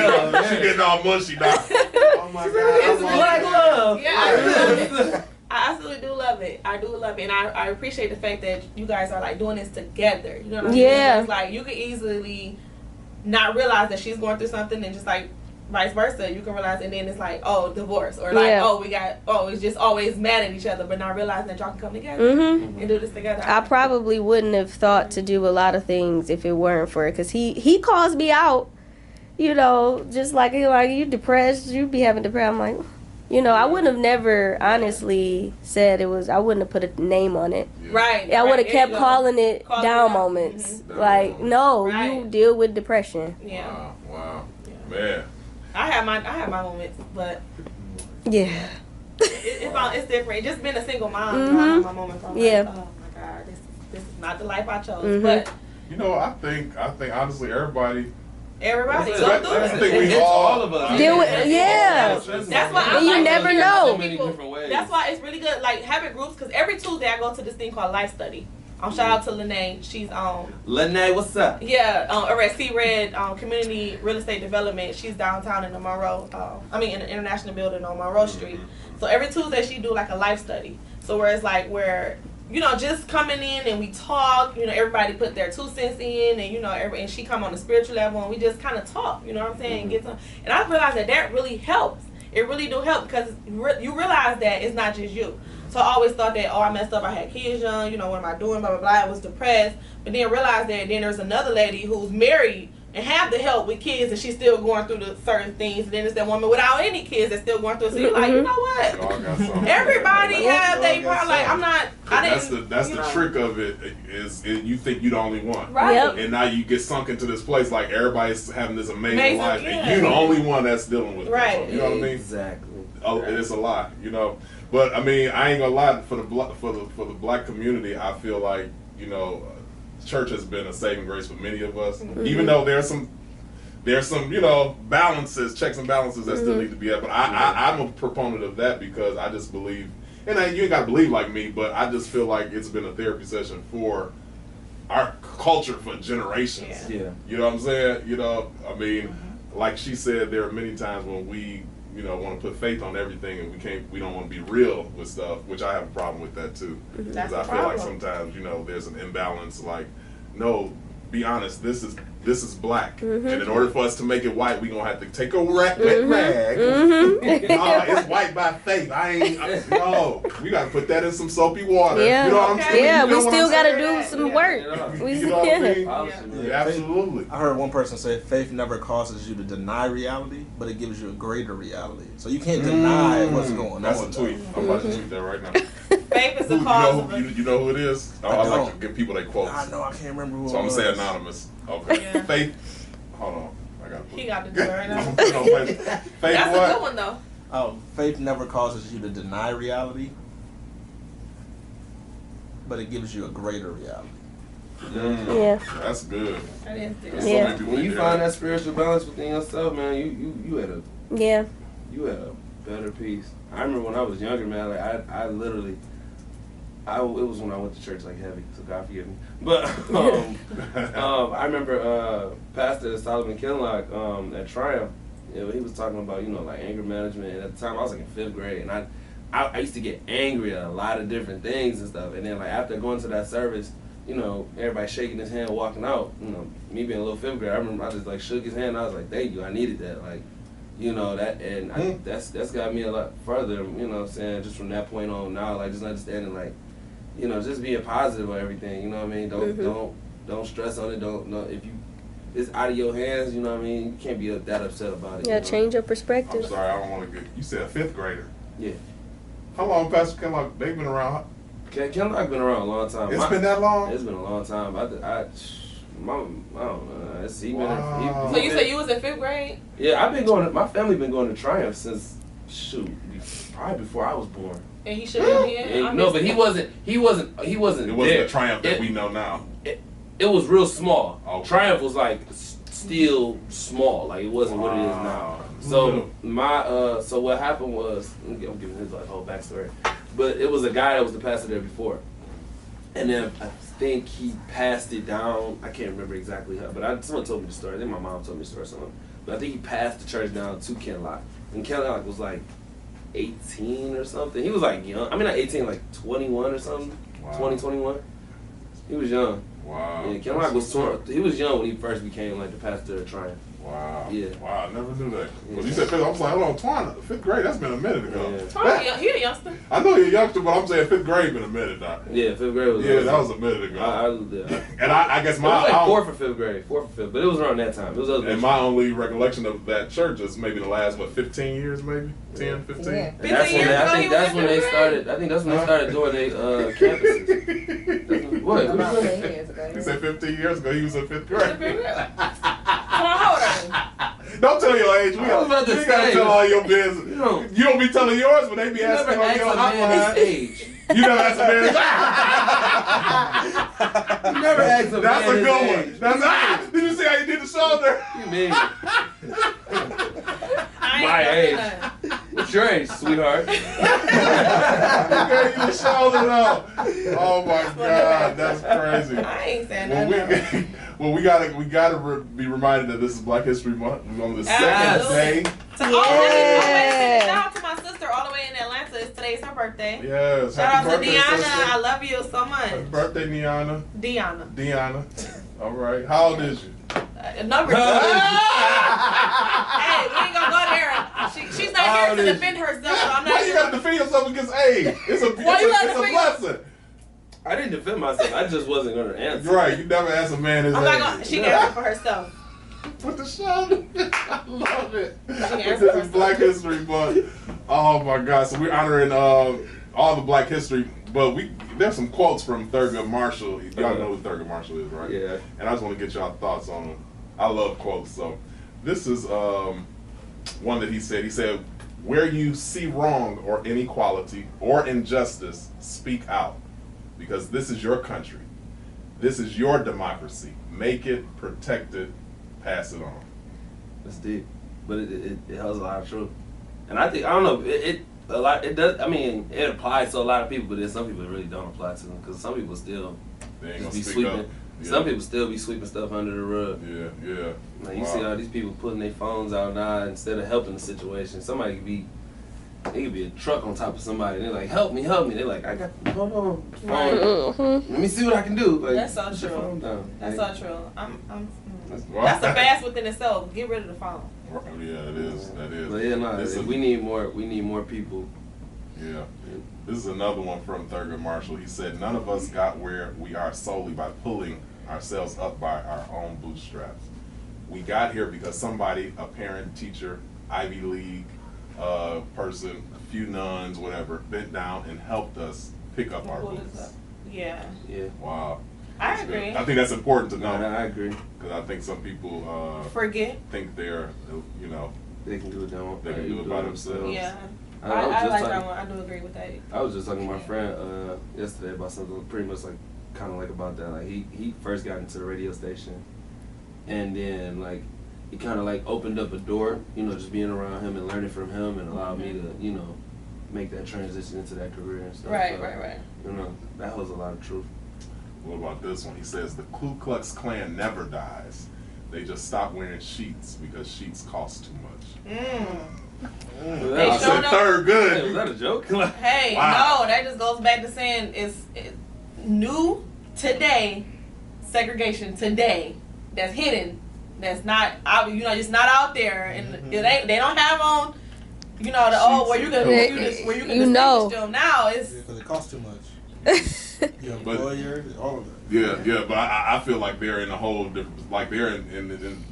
getting all mushy now. Oh my God. It's black love. Yeah, I absolutely do love love it. I do love it, and I appreciate the fact that you guys are like doing this together. You know what I mean? Yeah. It's like you can easily not realize that she's going through something, and just like vice versa, you can realize, and then it's like, oh, divorce, or like, it's just always mad at each other, but not realizing that y'all can come together and do this together. I probably wouldn't have thought to do a lot of things if it weren't for it, because he calls me out, you know, just like you depressed, you be having depression. I'm like, you know, I wouldn't have never honestly said it was, I wouldn't have put a name on it. Right. I would have kept calling it down moments. Like, no, you deal with depression. Yeah. Wow. Man. I had my moments, but yeah, it's different. Just being a single mom, I have my moments. I'm like, oh my God, this is not the life I chose. But you know, I think honestly, everybody go through I it. think we all of us deal with That's why I you never know. That's why it's really good, like having groups. Because every Tuesday I go to this thing called Life Study. Shout out to Lene. She's Lene, what's up? Yeah, over at C-Red Community Real Estate Development. She's downtown in the Monroe. In the International Building on Monroe Street. So every Tuesday she do like a life study. So where it's like you know, just coming in and we talk. You know, everybody put their 2 cents in, and you know, and she come on a spiritual level, and we just kind of talk. You know what I'm saying? And I realized that really helps. It really do help, because you realize that it's not just you. So I always thought that, I messed up, I had kids young, you know, what am I doing, blah, blah, blah. I was depressed. But then realized that then there's another lady who's married and have the help with kids, and she's still going through the certain things. And then there's that woman without any kids that's still going through it. So you're like, you know what? Everybody have they part. Like, That's the trick of it, is you think you're the only one. Right. Yep. And now you get sunk into this place like everybody's having this amazing life, and you're the only one that's dealing with it. You know what I mean? Exactly. It's a lot, you know. But I mean, I ain't gonna lie, for the black community, I feel like, you know, church has been a saving grace for many of us. Even though there's some you know, checks and balances that still need to be at. But I'm a proponent of that, because I just believe, and you ain't gotta believe like me, but I just feel like it's been a therapy session for our culture for generations. Yeah. You know what I'm saying? You know, I mean, like she said, there are many times when we, you know, want to put faith on everything, and we don't want to be real with stuff, which I have a problem with that too. Because I feel like sometimes, you know, there's an imbalance. Like, no, be honest, this is black, and in order for us to make it white, we gonna have to take a wet rag. It's white by faith. No, we gotta put that in some soapy water. Yeah. You know what I'm saying? Yeah, you know we still gotta do some work. You know what I mean? Yeah, absolutely. I heard one person say faith never causes you to deny reality, but it gives you a greater reality. So you can't deny what's going on. That's a tweet. I'm about to tweet that right now. Faith is the cause. You know who it is? I like to give people their quotes. I know, I can't remember who it was. So I'm gonna say anonymous. Okay. Yeah. Faith. Hold on. I got. He got to do it right now. Faith. That's what? a good one though. Oh, faith never causes you to deny reality, but it gives you a greater reality. Yeah. That's good. That is good. Yeah. When you find that spiritual balance within yourself, man, you had a better peace. I remember when I was younger, man, like I literally, it was when I went to church like heavy, so God forgive me. But I remember Pastor Solomon Kinlock at Triumph, you know, he was talking about, you know, like anger management, and at the time I was like in 5th grade, and I used to get angry at a lot of different things and stuff, and then like after going to that service, you know, everybody shaking his hand, walking out, you know, me being a little 5th grade, I remember I just like shook his hand, and I was like, thank you, I needed that, like, you know, that, and that's got me a lot further, you know what I'm saying, just from that point on now, like, just understanding, like, you know, just being positive on everything, you know what I mean, don't stress on it, if it's out of your hands, you know what I mean, you can't be that upset about it. Yeah, change your perspective. I'm sorry, I don't want to get, you said a 5th grader. Yeah. How long, Pastor Kinlock, they've been around? Kinlock been around a long time. It's been that long? It's been a long time. I don't know. So you said you was in 5th grade? Yeah, my family been going to Triumph since, probably before I was born. And he should have been here? No, but he wasn't It wasn't there. the Triumph that we know now. It was real small. Okay. Triumph was like still small. Like it wasn't what it is now. So so what happened was, I'm giving his like whole backstory, but it was a guy that was the pastor there before, and then I think he passed it down. I can't remember exactly how, but someone told me the story. I think my mom told me the story or something. But I think he passed the church down to Kinlock, and Kinlock was like 18 or something. He was like young. I mean, not 18, like 21 or something. Wow. 20, 21. He was young. Wow. Yeah, Ken Rock was he was young when he first became like the pastor of Triumph. Wow. Yeah. Wow, I never knew that. Yeah. Well, you said fifth. I was like, hold on, Twan, fifth grade, that's been a minute ago. Yeah. Twan, he a youngster. I know you're a youngster, but I'm saying fifth grade been a minute now. Yeah, fifth grade was. Yeah, that was a minute ago. And I guess it was like fourth or fifth grade, but it was around that time. It was and my only recollection of that church is maybe the last 15 years, maybe 10, 15. Yeah. And I think that's when they started. I think that's when they started doing their campuses. What? About 10 years ago. He said 15 years ago he was in fifth grade. Don't tell your age. You gotta tell all your business. You don't be telling yours, but they be asking on your hotline. Age. You never asked a man his You never asked a man That's a his good age. one. That's Did you see how you did the shoulder? You mean? My age. What's your age, sweetheart? You gave you the shoulder though. Oh my God, that's crazy. I ain't saying nothing. Well, we gotta be reminded that this is Black History Month. We're on the second day. Shout out to my sister all the way in Atlanta. Today's her birthday. Yes. Shout out to birthday, Deanna. sister. I love you so much. Happy birthday, Deanna. Deanna. All right. How old is you? Number 2. Hey, we ain't gonna go there. She's not here to defend herself, so I'm not. Why you gotta defend yourself against age? It's a blessing. I didn't defend myself. I just wasn't gonna answer. Right. You never ask a man his I'm age. not gonna. She can answer for herself. With the shoulder. I love it. This This is Black History Month. Oh my God. So we're honoring all the Black history, but there's some quotes from Thurgood Marshall. Y'all know who Thurgood Marshall is, right? Yeah. And I just want to get y'all thoughts on them. I love quotes. So this is one that he said. He said, "Where you see wrong or inequality or injustice, speak out. Because this is your country. This is your democracy. Make it, protect it, pass it on." That's deep, but it has a lot of truth, and I don't know, it does. I mean, it applies to a lot of people, but then some people it really don't apply to them because some people still They ain't gonna be speak sweeping. up. Yeah. Some people still be sweeping stuff under the rug. Yeah. Like you see all these people putting their phones out now instead of helping the situation. Somebody could be. It could be a truck on top of somebody, and they're like, help me. They're like, I got, hold on. Let me see what I can do. Like, That's so put your phone true. down. That's Like, so true. Wow. That's a fast within itself. Get rid of the phone. Yeah, it is. That is. But yeah, we need more people. Yeah. This is another one from Thurgood Marshall. He said, "None of us got where we are solely by pulling ourselves up by our own bootstraps. We got here because somebody, a parent, teacher, Ivy League person, a few nuns, whatever, bent down and helped us pick up our boots." Yeah. Wow. I That's agree. good. I think that's important to know. I agree. Because I think some people Forget. think they're, They can do it they can do it by themselves. Yeah. I I like talking, that one. I do agree with that. I was just talking to my friend yesterday about something pretty much like kind of like about that. Like he first got into the radio station, and then like it kind of like opened up a door, just being around him and learning from him, and allowed me to make that transition into that career and stuff. Right. That holds a lot of truth. What about this one? He says, "The Ku Klux Klan never dies. They just stop wearing sheets because sheets cost too much." I said third good. Hey, was that a joke? Hey, Wow. no, that just goes back to saying it's new today, segregation today, that's hidden, that's not out, just not out there, and they don't have on, where you can distinguish them. Now it's because it costs too much. Your But- employer, all of that. Yeah, but I feel like they're in a whole different, like they're in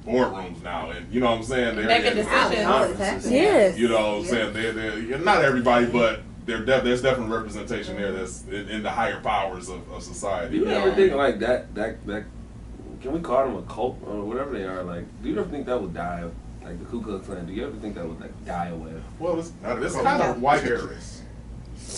boardrooms now, and you know what I'm saying? They're making in decisions. Yes. You know what I'm saying? They're not everybody, but there's definitely representation there that's in the higher powers of society. Do you ever think like that? Can we call them a cult or whatever they are? Like, do you ever think that would die? Like the Ku Klux Klan, do you ever think that would like die away? Well, it's kind of white terrorists.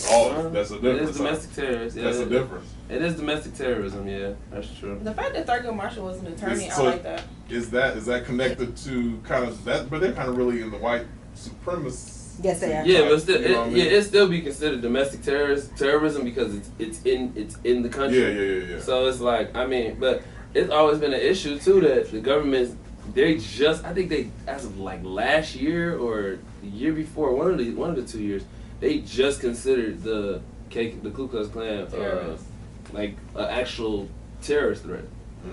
Oh, that's a difference. It is domestic terrorism. Yeah, That's a difference. It is domestic terrorism. Yeah, that's true. The fact that Thurgood Marshall was an attorney, So- I like that. Is that connected to kind of that? But they're kind of really in the white supremacist. Yes, they are. Yeah, but still, You know what I mean? it still be considered domestic terrorism because it's in the country. Yeah. So it's like, I mean, but it's always been an issue too that the government, I think they as of like last year or the year before, one of the 2 years, they just considered the Ku Klux Klan like an actual terrorist threat.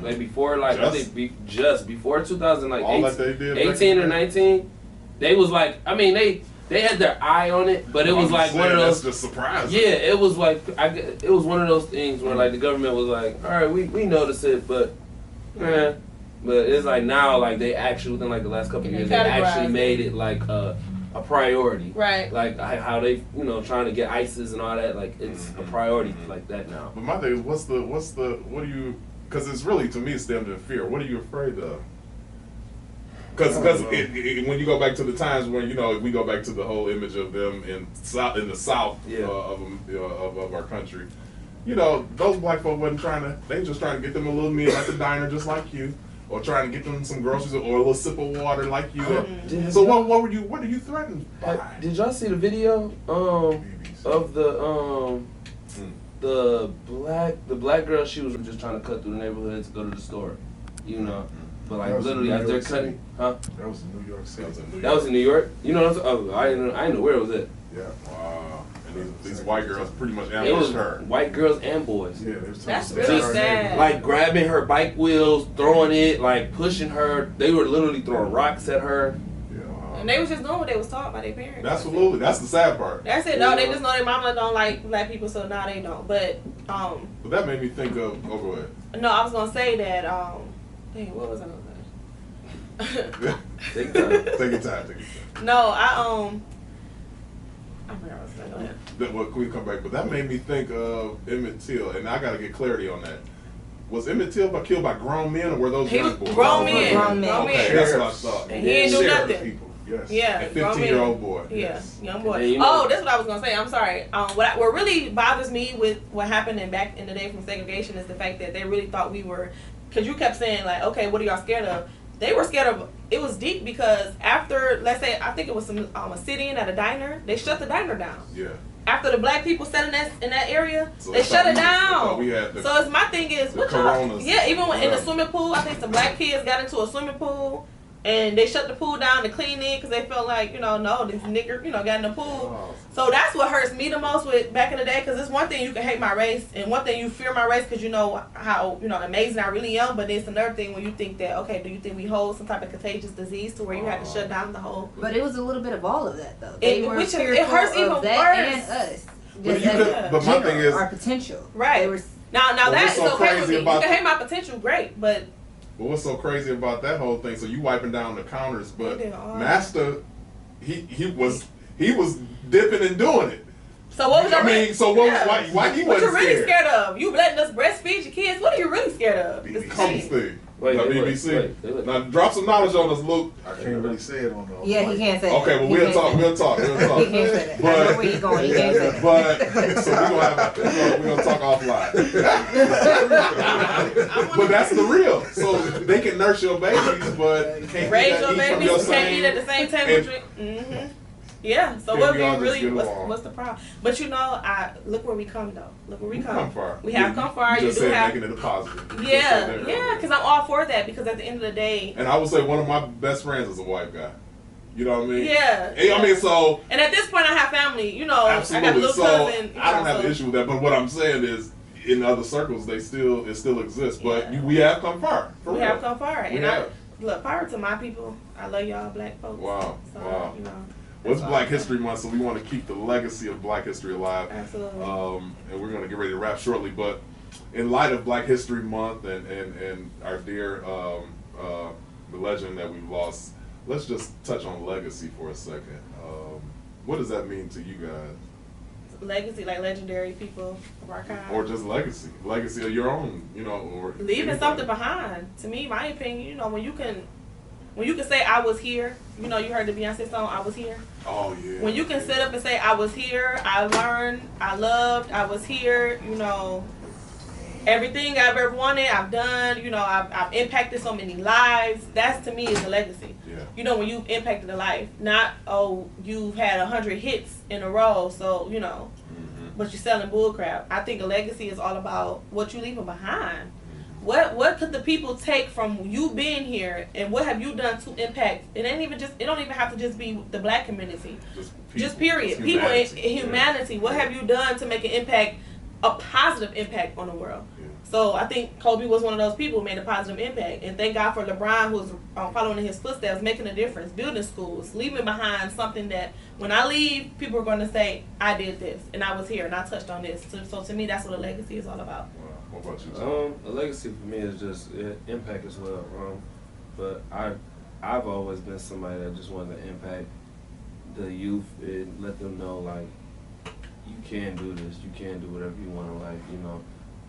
Like before, like I think just before 2000, like 18 or 19, they was like, I mean, they had their eye on it, but it was like one of those. That's just surprising. Yeah, it was like it was one of those things where like the government was like, all right, we noticed it, but it's like now like they actually within like the last couple of years they actually made it like a priority. Right. Like how they trying to get ISIS and all that, like it's a priority like that now. But my thing is, what do you? Because it's really, to me, it's stemmed in fear. What are you afraid of? Because when you go back to the times when we go back to the whole image of them in the south of our country, those black folk wasn't they just trying to get them a little meal at the diner just like you, or trying to get them some groceries or a little sip of water like you. So what are you threatened by? Did y'all see the video of the black girl? She was just trying to cut through the neighborhood to go to the store, but like literally as they're cutting, That was in New York City. That was in New York. You know what I'm saying? I didn't know where it was at. Yeah. Wow. And these white girls pretty much It was ambushed her. white girls and boys. Yeah, they was That's trying to really stay sad. Like grabbing her bike wheels, throwing it, like pushing her. They were literally throwing rocks at her. And they was just doing what they was taught by their parents. Absolutely. That's the sad part. That's it. No, they just know their mama don't like black people, so now they don't. But But that made me think of. Oh, go ahead. no, I was gonna say that. Dang, what was I gonna say? Take time. Take your time. No, I forgot what I was saying. Go ahead. Well, can we come back? But that made me think of Emmett Till, and I got to get clarity on that. Was Emmett Till killed by grown men, or were those young boys? Grown men. Grown men. Okay, that's what I thought. And he didn't do Sheriff nothing. people. Yes. Yeah, A grown 15-year-old boy. Yeah, Yes. young boy. And That's what I was gonna say. I'm sorry. What really bothers me with what happened back in the day from segregation is the fact that they really thought we were, because you kept saying like, okay, what are y'all scared of? They were scared of. It was deep because after, let's say, I think it was a sit-in at a diner, they shut the diner down. Yeah. After the black people sat in that area, So they shut it they down. thought we had So it's my thing is, the what y'all? coronas. Yeah, even when in the Yeah. swimming pool, I think some black kids got into a swimming pool. And they shut the pool down to clean it because they felt like, no, this nigger, got in the pool. Oh. So that's what hurts me the most with back in the day, because it's one thing you can hate my race, and one thing you fear my race because you know how, amazing I really am, but it's another thing when you think that, okay, do you think we hold some type of contagious disease to where you had to shut down the whole... But it was a little bit of all of that, though. It hurts even worse. And us. But my thing is... Our potential. Right. Now But that what's is so okay with crazy me. You about can hate my potential, great, but... But what's so crazy about that whole thing? So you wiping down the counters, but Master, he was dipping and doing it. So what was your... why he wasn't What you really scared of? You letting us breastfeed your kids? What are you really scared of? The Compass thing. Wait, BBC. wait. Now drop some knowledge on us, Luke. I can't really say it on the. Yeah, he can't say Okay, that. well He we'll can't talk. say that. We'll talk. He can't say that. I But know where you're going. He can't say that. But so we're gonna talk offline. But that's the real. So they can nurse your babies, but can't Raise your eat from babies, your you can't eat same. at the same table. Mm-hmm. Yeah. So Can what we we all just really? get along? What's the problem? But I look where we come though. Look where we come. far. We have come far. You just do said have. making it a positive. You just Yeah, said that yeah. earlier. Because I'm all for that. Because at the end of the day. And I would say one of my best friends is a white guy. You know what I mean? Yeah. I mean, so. And at this point, I have family. I got a Absolutely. little So cousin. I don't have an issue with that. But what I'm saying is, in other circles, it still exists. But we have come far. For We real. have come far. We And have. look, power to my people. I love y'all, black folks. Wow. So, Wow. that's It's all Black I'm saying. History Month, so we want to keep the legacy of Black History alive. Absolutely. And we're going to get ready to wrap shortly. But in light of Black History Month and our dear the legend that we've lost, let's just touch on legacy for a second. What does that mean to you guys? Legacy, like legendary people of our kind. Or just legacy of your own, or Leaving anybody. something behind. To me, my opinion, when you can say I was here, you heard the Beyonce song, I was here. Oh yeah. When you can sit up and say I was here, I learned, I loved, I was here, everything I've ever wanted, I've done, I've impacted so many lives. That to me is a legacy. Yeah. When you've impacted a life, not, you've had 100 hits in a row, so, but you're selling bullcrap. I think a legacy is all about what you're leaving behind. What could the people take from you being here, and what have you done to impact? It don't even have to just be the black community. Just period. People in humanity. What have you done to make an impact, a positive impact on the world? Yeah. So I think Kobe was one of those people who made a positive impact, and thank God for LeBron, who's following in his footsteps, making a difference, building schools, leaving behind something that when I leave, people are going to say, I did this, and I was here, and I touched on this. So to me, that's what a legacy is all about. What about you? A legacy for me is just impact as well. But I've always been somebody that just wanted to impact the youth and let them know, like, you can do this, you can do whatever you want in life. You know,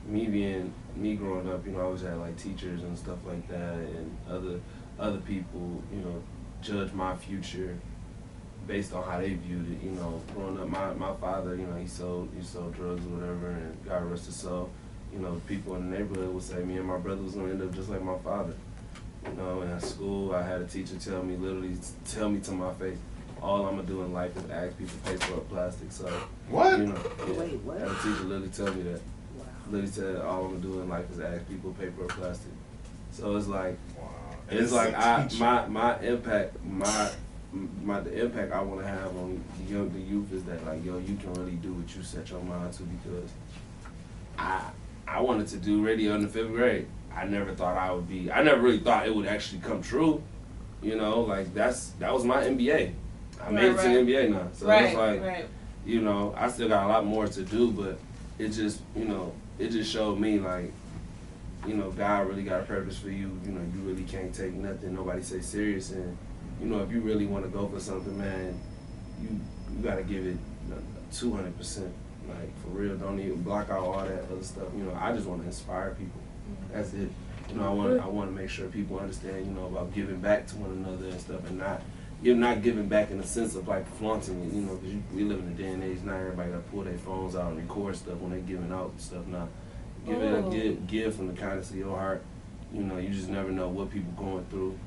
me growing up, you know, I always had like teachers and stuff like that, and other people, you know, judge my future based on how they viewed it. You know, growing up, my father, you know, he sold drugs or whatever, and God rest his soul. You know, people in the neighborhood would say me and my brother was gonna end up just like my father. You know, in school, I had a teacher tell me to my face, all I'm gonna do in life is ask people to paper or plastic. So what? You know, yeah, Wait, what? I had a teacher literally tell me that. Wow. Literally said all I'm gonna do in life is ask people paper or plastic. So it's like, wow. it's like my impact, the impact I want to have on the youth is that, like, yo, you can really do what you set your mind to, because I wanted to do radio in the 5th grade. I never really thought it would actually come true. You know, like that was my MBA. I made it to the NBA now. So it's like, you know, I still got a lot more to do, but it just, you know, it just showed me, like, you know, God really got a purpose for you. You know, you really can't take nothing nobody say serious, and, you know, if you really want to go for something, man, you got to give it 200%. Like, for real, don't even block out all that other stuff. You know, I just want to inspire people. That's it. You know, I want to make sure people understand, you know, about giving back to one another and stuff, and not giving back in the sense of, like, flaunting it, you know, because we live in a day and age now, everybody got to pull their phones out and record stuff when they're giving out stuff now. Give from the kindness of your heart. You know, you just never know what people going through,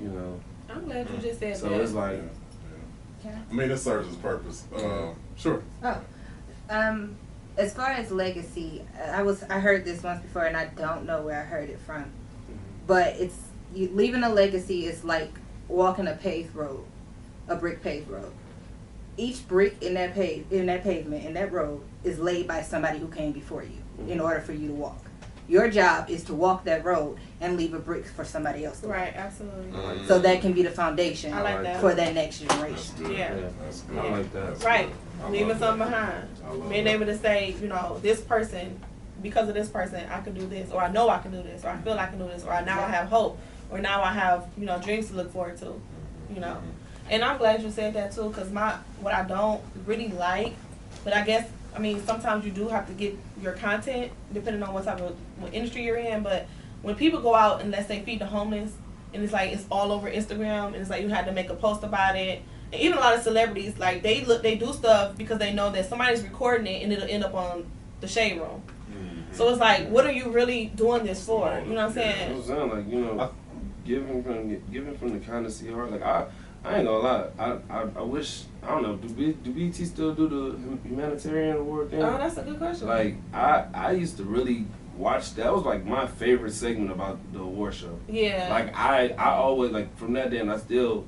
you know. I'm glad you just said that. So it's like... I mean, it serves its purpose. Sure. As far as legacy, I heard this once before, and I don't know where I heard it from. But leaving a legacy is like walking a paved road, a brick paved road. Each brick in that pavement, in that road, is laid by somebody who came before you in order for you to walk. Your job is to walk that road and leave a brick for somebody else to walk. Right, absolutely. So that can be the foundation for that next generation. Yeah. That's good. I like that. Right. Leaving something behind. Being able to say, you know, this person, because of this person, I can do this, or I know I can do this, or I feel I can do this, or now I have hope, or now I have, you know, dreams to look forward to, you know. And I'm glad you said that too, because what I don't really like, but I guess, I mean, sometimes you do have to get your content, depending on what type of industry you're in, but when people go out and, let's say, feed the homeless, and it's like, it's all over Instagram, and it's like you had to make a post about it, and even a lot of celebrities, like, they do stuff because they know that somebody's recording it, and it'll end up on the Shade Room. So it's like, what are you really doing this for? You know what I'm saying? It sounds like, you know, giving from the kindness of your heart. Like, I ain't gonna lie. I wish, I don't know, do BET still do the humanitarian award thing? Oh, that's a good question. Like, I used to really watch, that was like my favorite segment about the award show. Yeah. Like, I always, like, from that day, and I still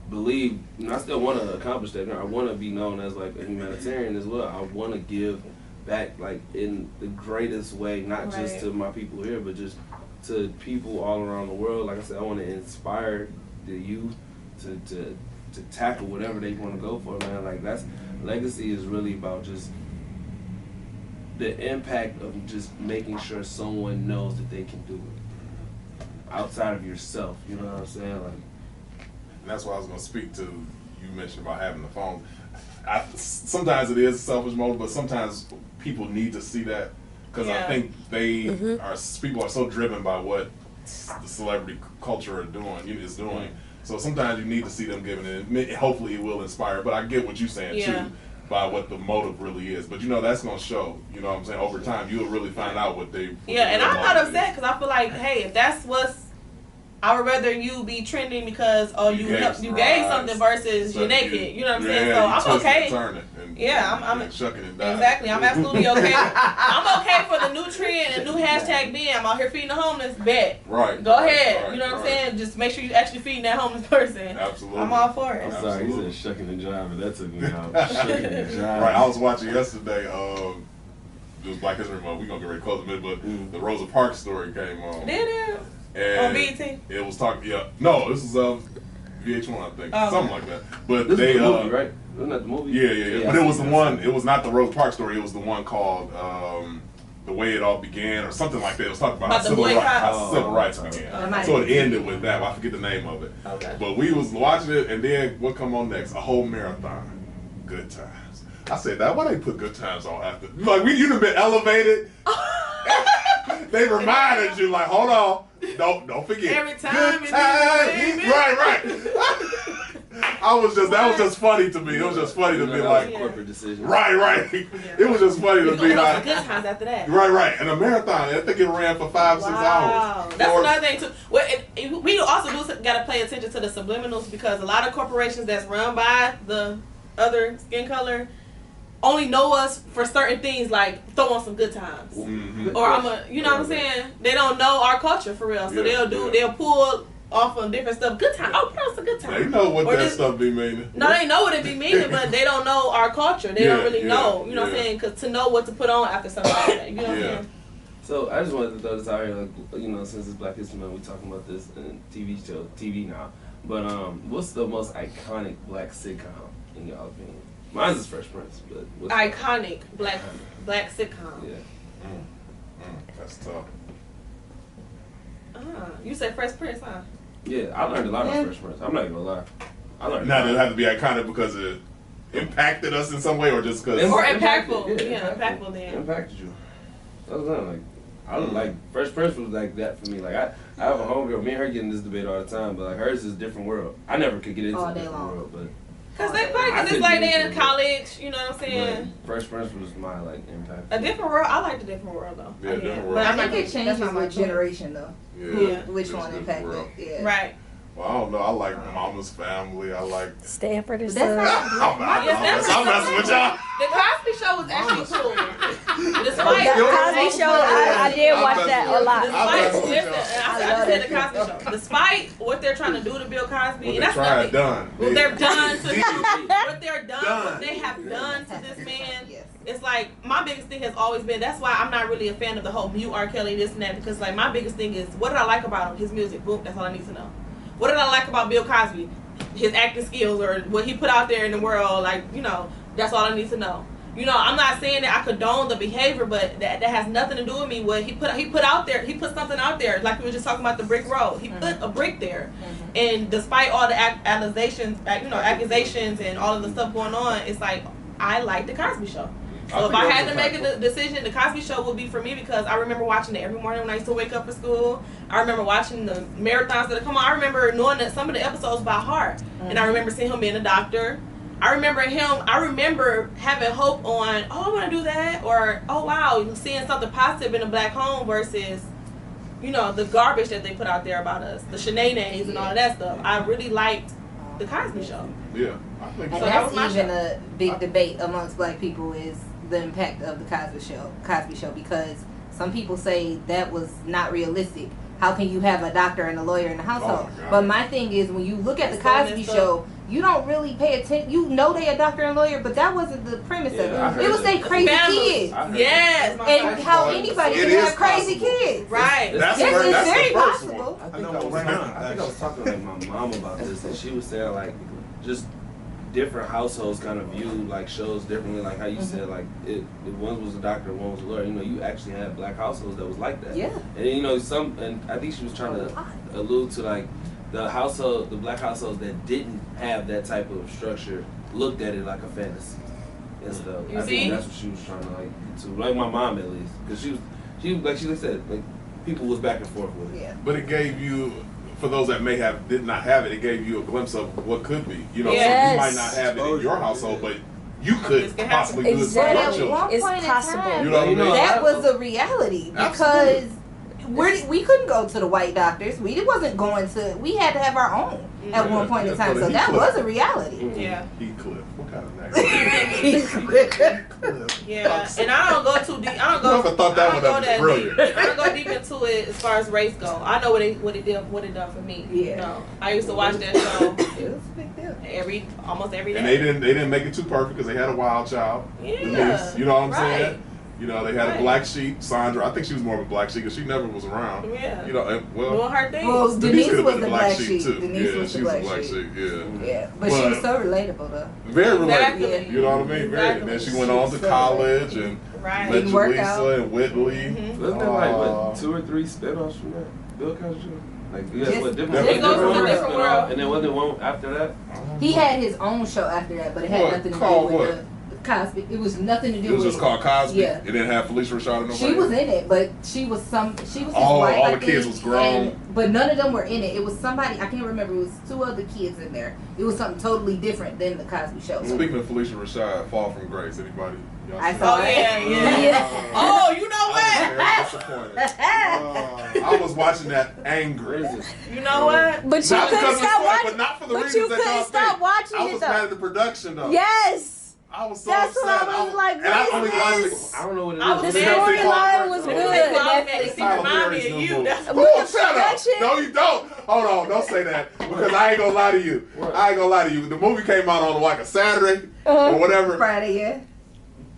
believe, you know, I still want to accomplish that. I want to be known as, like, a humanitarian as well. I want to give back, like, in the greatest way, not just to my people here, but just to people all around the world. Like I said, I want to inspire the youth to tackle whatever they want to go for, man. Like, that's, legacy is really about just the impact of just making sure someone knows that they can do it outside of yourself. You know what I'm saying? Like, and that's why I was going to speak to, you mentioned about having the phone. Sometimes it is a selfish motive, but sometimes people need to see that, because I think people are so driven by what the celebrity culture is doing. So sometimes you need to see them giving it. Hopefully it will inspire. But I get what you're saying too, by what the motive really is. But you know, that's gonna show. You know what I'm saying? Over time, you'll really find out what they. And I'm not upset, because I feel like, hey, if that's what's I would rather you be trending because you gave something versus you're naked. You know what I'm saying? So I'm okay. I'm shucking and diving. Exactly. I'm absolutely okay. I'm okay for the new trend and new hashtag being I'm out here feeding the homeless. Bet. Right. Go ahead. You know what I'm saying? Just make sure you actually feeding that homeless person. Absolutely. I'm all for it. I'm sorry, you said shucking and jiving. That took me out. Shucking and jiving. Right. I was watching yesterday. It was Black History Month. We gonna get ready to close a minute, but the Rosa Parks story came on. Did it? And on BET? It was talking. Yeah. No, this was VH1, I think, something like that. But this they is the movie, right? Wasn't that the movie? Yeah. But it was the one. It was not the Rosa Parks story. It was the one called The Way It All Began, or something like that. It was talking about how civil rights began. So it ended with that. I forget the name of it. Okay. But we was watching it, and then what come on next? A whole marathon. Good times. I said, that why they put Good Times on after? Like you'd have been elevated. They reminded you, like, hold on, don't forget. Every time. Good times. Right. That was just funny to me. It was just funny to be like, corporate decision. Right. It was just funny to be like, Good Times after that. Right. And a marathon, I think it ran for 5-6 hours. That's another thing too. Well, we also got to pay attention to the subliminals because a lot of corporations that's run by the other skin color only know us for certain things, like throw on some good times, or you know what I'm saying? They don't know our culture for real, so they'll pull off on different stuff. Good time. Oh, put on some good time. They know what that stuff be meaning. No, they know what it be meaning, but they don't know our culture. They don't really know. You know what I'm saying? Because to know what to put on after something like that. You know what I'm saying? So I just wanted to throw this out here, like, since it's Black History Month, we talking about this in TV now. But what's the most iconic black sitcom in your opinion? Mine's is Fresh Prince, but what's iconic black sitcom. Yeah. That's tough. You said Fresh Prince, huh? Yeah, I learned a lot of Fresh Prince. I'm not gonna lie. I learned. Now, does it have to be iconic because it impacted us in some way, or just because? Or impactful. Yeah, impactful then. Impacted you. That was like. I was like Fresh Prince was like that for me. Like I have a homegirl. Me and her get in this debate all the time, but like hers is a different world. I never could get into a different world, but. Cause it's like they in college, you know what I'm saying? But Fresh Prince was my impact. A different world. I like the different world though. Yeah, different world. But I think it changes with generation though. Yeah. Which one impacted? Yeah. Right. Well, I don't know. I like Mama's Family. I like Stanford is I'm messing with y'all. The Cosby Show was actually cool. The Cosby Show, I did watch that a lot. I said the Cosby Show. Despite what they're trying to do to Bill Cosby, and that's nothing. What they're done to what they have done to this man. It's like my biggest thing has always been. That's why I'm not really a fan of the whole mute R. Kelly this and that, because like my biggest thing is what did I like about him? His music. Boom. That's all I need to know. What did I like about Bill Cosby? His acting skills or what he put out there in the world. Like, you know, that's all I need to know. You know, I'm not saying that I condone the behavior, but that has nothing to do with me. What he put out there, he put something out there. Like we were just talking about the brick road. He put a brick there, and despite all the accusations and all of the stuff going on, it's like I like the Cosby Show. So if I had to make a decision, the Cosby Show would be for me because I remember watching it every morning when I used to wake up for school. I remember watching the marathons that come on. I remember knowing that some of the episodes by heart, and I remember seeing him being a doctor. I remember having hope on, oh, I want to do that, or oh wow, seeing something positive in a black home versus, you know, the garbage that they put out there about us, the shenanigans and all of that stuff. I really liked the Cosby Show. Yeah, I think so. And that's even a big debate amongst black people is the impact of the Cosby Show, because some people say that was not realistic. How can you have a doctor and a lawyer in the household? But my thing is, when you look at the Cosby Show, you don't really pay attention. You know they a doctor and lawyer, but that wasn't the premise of it. It was they crazy kids. Yes. And how anybody can have crazy kids. Right. That's very possible. I think I was talking to my mom about this, and she was saying like, just different households kind of view like shows differently. Like how you said, like one was a doctor, one was a lawyer. You know, you actually had black households that was like that. Yeah. And you know, and I think she was trying to allude to like the black households that didn't have that type of structure looked at it like a fantasy and stuff. I think that's what she was trying to like my mom at least, because she was like she said, like people was back and forth with it. Yeah. But it gave you, for those that did not have it, it gave you a glimpse of what could be. You know, so you might not have it in your household, but you could possibly do it for your children. It's possible. You know what I mean? That was a reality because we couldn't go to the white doctors. We wasn't going to. We had to have our own at one point in time. So that was a reality. Yeah. Heathcliff. What kind of name? Yeah, and I don't go too deep. I don't go. Whoever thought that one up was brilliant. I don't go deep into it as far as race go. I know what it done for me. Yeah. You know, I used to watch that show It was a big deal. almost every day. And they didn't make it too perfect because they had a wild child. Yeah. Denise, you know what I'm Right. saying? You know, they had a black sheep, Sandra. I think she was more of a black sheep because she never was around. Yeah. You know, and, Doing well, her thing. Well, Denise could've was been the a black sheep sheep. too. Denise Yeah, was she the was a black black sheep. sheep. Yeah. Yeah, but she was so relatable though. Very Exactly. relatable. You know what I mean? Very. Exactly. Then she went on to college and Right. met Didn't work Lisa out. and Whitley. Wasn't there like what 2 or 3 spinoffs from that Bill Cosby show? Like Yes. what It different goes to a different different spinoff, world. and then wasn't one after that? He had his own show after that, but it had What? nothing to do Called with what? the Cosby. It was nothing to do It was with just called Cosby. Yeah. It didn't have Felicia Rashad in the She was in it, but she was his wife. all I the kids think, was grown. but none of them were in it. It was somebody I can't remember. It was 2 other kids in there. It was something totally different than the Cosby Show. Speaking of Felicia Rashad, Fall from Grace. Anybody? Y'all I seen saw Oh it. yeah. Oh, you know I what? was very disappointed. I was watching that angry. You know what? But you Not couldn't because stop it's fun, watching. but not for the But reasons you that y'all couldn't stop think. watching I it was mad though. at the production though. Yes. I was so That's upset. what I was like, and I what only is watched this? I don't know what it I is. was The there. storyline was They good. called me. She remind me of you. That's Oh, With the shut up. production? No, you don't. Hold on. Don't say that. Because I ain't gonna lie to you. I ain't gonna lie to you. The movie came out on like a Saturday or whatever. Friday, yeah.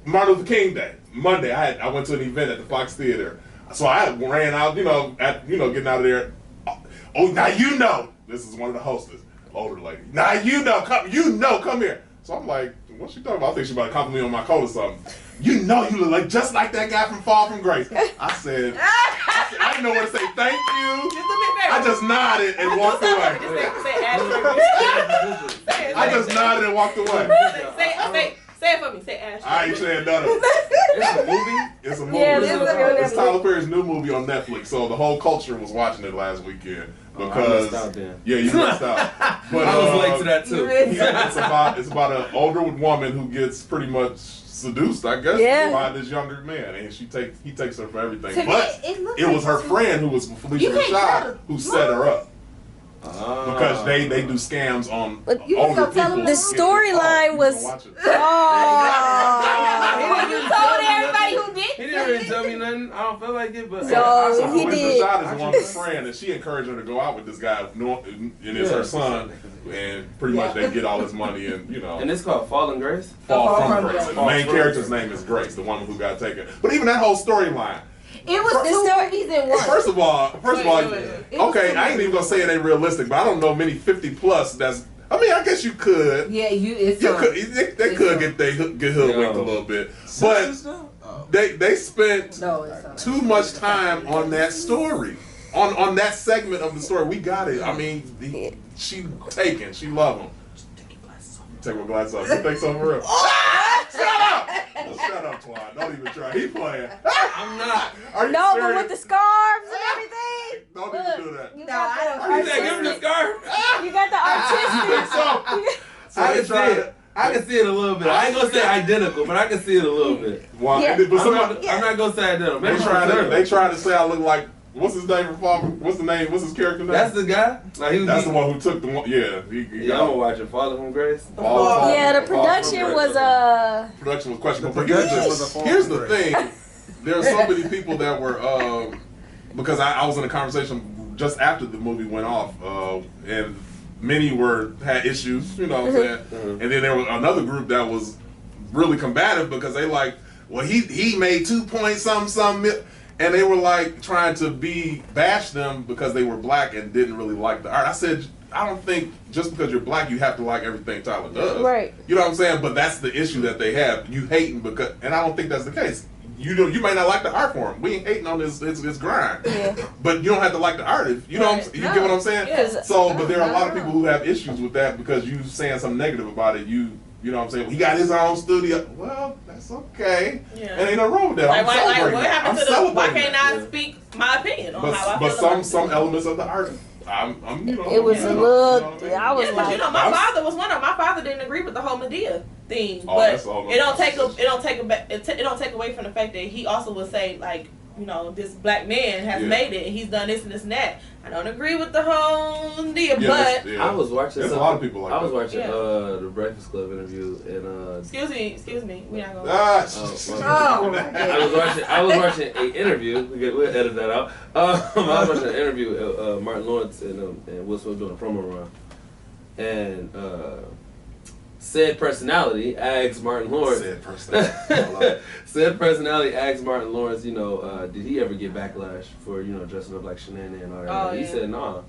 Martin Luther King Day. Monday, I went to an event at the Fox Theater. So I ran out, getting out of there. Oh, now you know. This is one of the hostess, older lady. Now come here. So I'm like, what's she talking about? I think she about to compliment me on my coat or something. You look like just like that guy from Fall from Grace. I said, I didn't know what to say. Thank you. Just do me a favor. I just nodded and walked away. Just say Ashley. I just nodded and walked away. Say it for me. Say Ashley. I ain't saying none of it. It's a movie. It's a movie. Yeah, this is a It's Tyler Perry's new movie on Netflix. So the whole culture was watching it last weekend because I missed out then. yeah, you missed out. But I was late to that too. it's about an older woman who gets pretty much seduced, I guess, Yeah. by this younger man, and he takes her for everything. To me, But it looked it was like her friend who was Felicia You can't Rashad tell. who set her up. Ah. Because they do scams on But you older just don't tell people. them The the storyline was. Watch it. Oh. You told everybody who did. He didn't really tell me nothing. I don't feel like it, but No, So he Felicia did. Rashad is one of his friends, and she encouraged her to go out with this guy, and it's her son, and pretty much they get all his money, and And it's called Fall and Grace. fall Fall from from Grace. Grace. And the main character's name is Grace, the woman who got taken. But even that whole storyline. It was two movies in one. First of all, Wait. okay, I ain't even gonna say it ain't realistic, but I don't know many 50 plus that's. I mean, I guess you could. Yeah, They could get hoodwinked a little bit, but they spent No, it's too much time on that story, on that segment of the story. We got it. I mean, she taken. She love him. Take my glasses off. You think something real? Shut up! Shut up, Twan. Don't even try. He playing. I'm not. Are you No, but serious? with the scarves and everything. Don't even do that. You No, got I the don't. You said give him the artistic. scarf. You got the artistic. So I they can see tried it. I can see it a little bit. I ain't gonna say identical, but I can see it a little bit. Well, Yeah. but somebody, I'm not gonna say identical. they tried to say I look like what's his name from Fall? What's his character name? That's the guy. Like he was. That's the one who took the one. Yeah, he Yeah, I'm gonna watch it. Father from Grace. Fall Yeah, the from production Grace. was Production was questionable. The But here's production was a Fall here's from the Grace. thing. There are so many people that were because I was in a conversation just after the movie went off, and many had issues. You know what I'm saying? And then there was another group that was really combative because they like, well, he made 2 point something. And they were like trying to bash them because they were black and didn't really like the art. I said, I don't think just because you're black you have to like everything Tyler does. Right. You know what I'm saying? But that's the issue that they have. You hating because, and I don't think that's the case. You may not like the art for him. We ain't hating on his grind. Yeah. But you don't have to like the art. If you know, you get what I'm saying? Yeah. So, but there are a lot of people who have issues with that because you saying something negative about it. You know what I'm saying? Well, he got his own studio. Well, that's okay. Yeah. And ain't nothing wrong with that. Like, I'm what celebrating that. happened I'm to the? Why celebrating can't I that. speak my opinion on how I But feel about some elements of the art, I'm It was a little. I was Yeah, but like, my father was one of. My father didn't agree with the whole Medea thing, Oh, but that's a whole it don't nother take away from the fact that he also would say like you know, this black man has made it and he's done this and this and that. I don't agree with the whole deal, but I was watching. There's a lot of people like that. I was watching the Breakfast Club interview and. Excuse me, we not gonna. I was watching an interview. We'll edit that out. I was watching an interview with Martin Lawrence and Will Smith doing a promo run, and said personality asks Martin Lawrence. Said personality asks Martin Lawrence, you know, did he ever get backlash for, you know, dressing up like Shanae and all that? He said nah.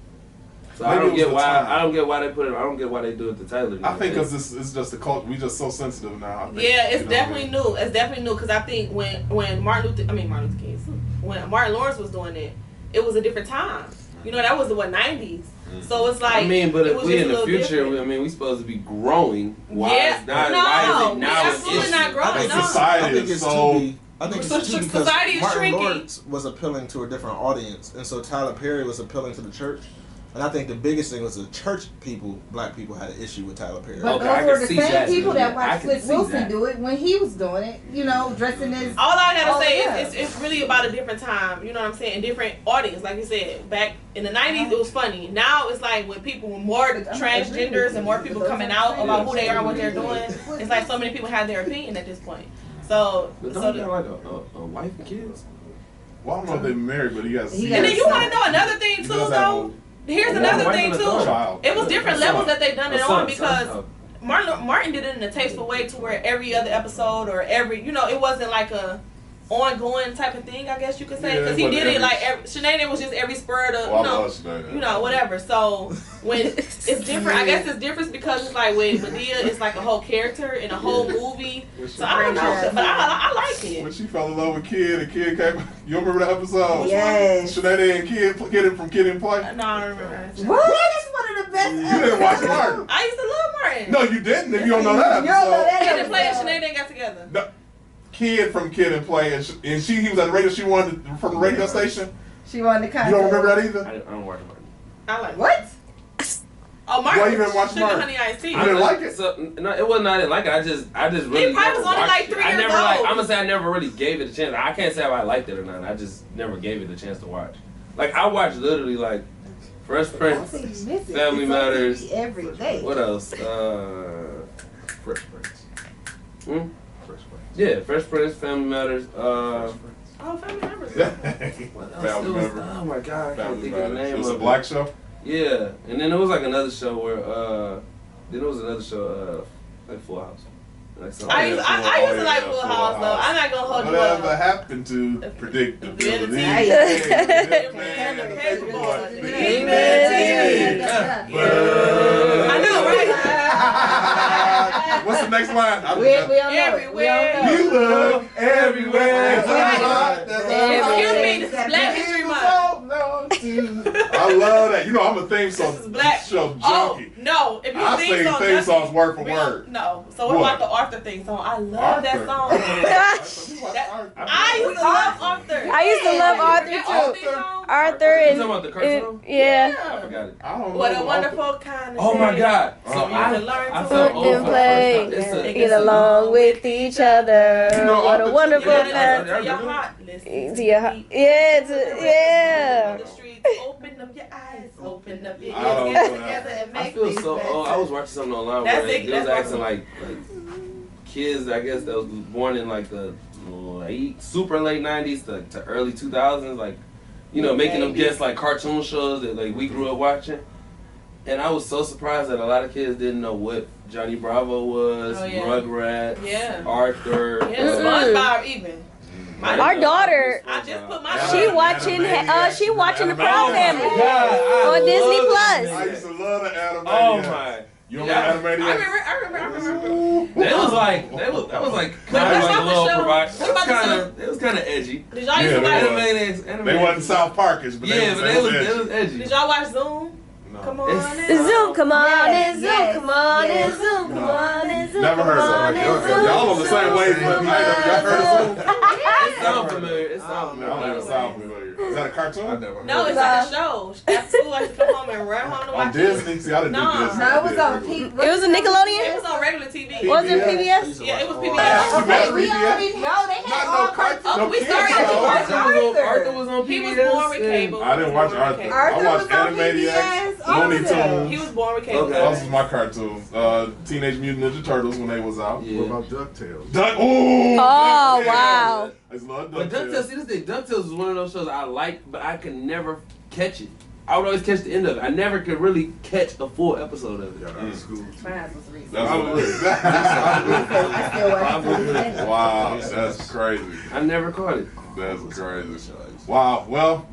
So I don't get why they put it. I don't get why they do it to Tyler. I think because this is just the culture. We just so sensitive now. I think, it's definitely new. It's definitely new because I think when Martin Luther King, when Martin Lawrence was doing it, it was a different time. You know, that was the 90s. So it's like, I mean, but if we in the future, different. I mean, we supposed to be growing. Why is now absolutely not growing. I think society is so. I think it's too because Martin shrinking. Lawrence was appealing to a different audience, and so Tyler Perry was appealing to the church. And I think the biggest thing was the church people, black people, had an issue with Tyler Perry. But those were the same people that watched Flip Wilson do it when he was doing it, you know, dressing as... All I gotta say is it's really about a different time, you know what I'm saying, different audience, like you said. Back in the 90s, it was funny. Now it's like with people, more transgenders and more people coming out about who they are and what they're doing, it's like so many people have their opinion at this point. So... But don't you have like a wife and kids? Well, I don't know if they're married, but he has... And then you want to know another thing too, though? Here's another thing too. It was different levels that they done it on because Martin did it in a tasteful way to where every other episode or every, you know, it wasn't like a ongoing type of thing, I guess you could say, because he did it like Shanae was just every spur of, you know, whatever. So when it's different, I guess it's different because it's like with Medea, it's like a whole character in a whole movie. So I don't know, but I like it. When she fell in love with Kid and Kid came, you remember that episode? Yes. Shanae and Kid from Kid and Play. No, I don't remember. What? That's one of the best. You didn't watch Martin. I used to love Martin. No, you didn't. If you don't know that episode. You don't know that Kid and Play and Shanae didn't got together. No. Kid from Kid and Play, and he was at the radio. She wanted from the radio station. She wanted to contact. You don't remember that either? I don't watch Martin. I like what? Oh, Martin. Why you didn't watch Martin? Honey Iced Tea. I didn't like it. So, no, it wasn't. I didn't like it. I just really. He probably was only like 3 years old. I'm gonna say I never really gave it a chance. I can't say if I liked it or not. I just never gave it a chance to watch. Like I watched literally like Fresh Prince, Family Matters. Every day. What else? Fresh Prince. Yeah, Fresh Prince, Family Matters. Family Members. What else? Oh my God, I can't think of the name. It was a black show. Yeah, and then there was like another show where like Full House. Like I used to like Full House though. I'm not gonna hold you up. Whatever happened to predictability? I know, right? What's the next line? We don't know. Everywhere. You look everywhere. Excuse me, this is Black History Month. I love that. You know, I'm a theme song show junkie. Oh, no. If you I sing theme songs word for word. No. So what about the Arthur theme song? I love that song. I used to love Arthur. I used to love Arthur too. Arthur You and talking about the cartoon? yeah. I forgot it. I don't know. What a wonderful kind of Oh my God! So I felt old for the first time. Get along with each other. You know, What a Arthur- wonderful to time. your heart. Listen To your heart. Yeah. the streets, open up your eyes, open up your I don't ears, know get together and I make feel things so better. old. I was watching something online That's where it, they was that's asking like kids, I guess that was born in like the super late 90s to early 2000s, like, you know, making them guess like cartoon shows that like we grew up watching. And I was so surprised that a lot of kids didn't know what Johnny Bravo was, Rugrats, Arthur. SpongeBob even. Our daughter, I just put my she watching the program on Disney Plus. I used to love the Animaniacs. Oh my! You remember Animaniacs? I remember. That was like kind of like a little provocative. It was kind of edgy. Did y'all used to watch Animaniacs? They wasn't South Parkish, but they was edgy. Did y'all watch Zoom? No. Come on and Zoom, come on and Yes, Zoom, come on yes. and Zoom, come on and Zoom. Never heard come of on it. and Y'all on the same wavelength. Y'all heard of Zoom? It sounds familiar. It sounds No, it familiar. sound familiar. Is that a cartoon? I never heard No, it's like a show. After school, I used to come home and run home to On watch Disney? it. See, I didn't do No. Disney. No, it was on P. It was a Nickelodeon? It was on regular TV. Was it PBS? Yeah, it was Oh, PBS. Okay, we already know they had all cartoons. we started Arthur was on PBS. He was born with cable. I didn't watch Arthur. I watched Animaniacs, Looney Tunes. He was born with cable. Okay. Those was my cartoons. Teenage Mutant Ninja Turtles when they was out. Yeah. What about DuckTales? Oh, wow. I just love But DuckTales. DuckTales, see this thing, DuckTales was one of those shows I liked, but I could never catch it. I would always catch the end of it. I never could really catch a full episode of it. Yeah, that's cool. Mine was recent. That's what it is. I still watch it. Wow, that's crazy. I never caught it. That's crazy. Wow. Well,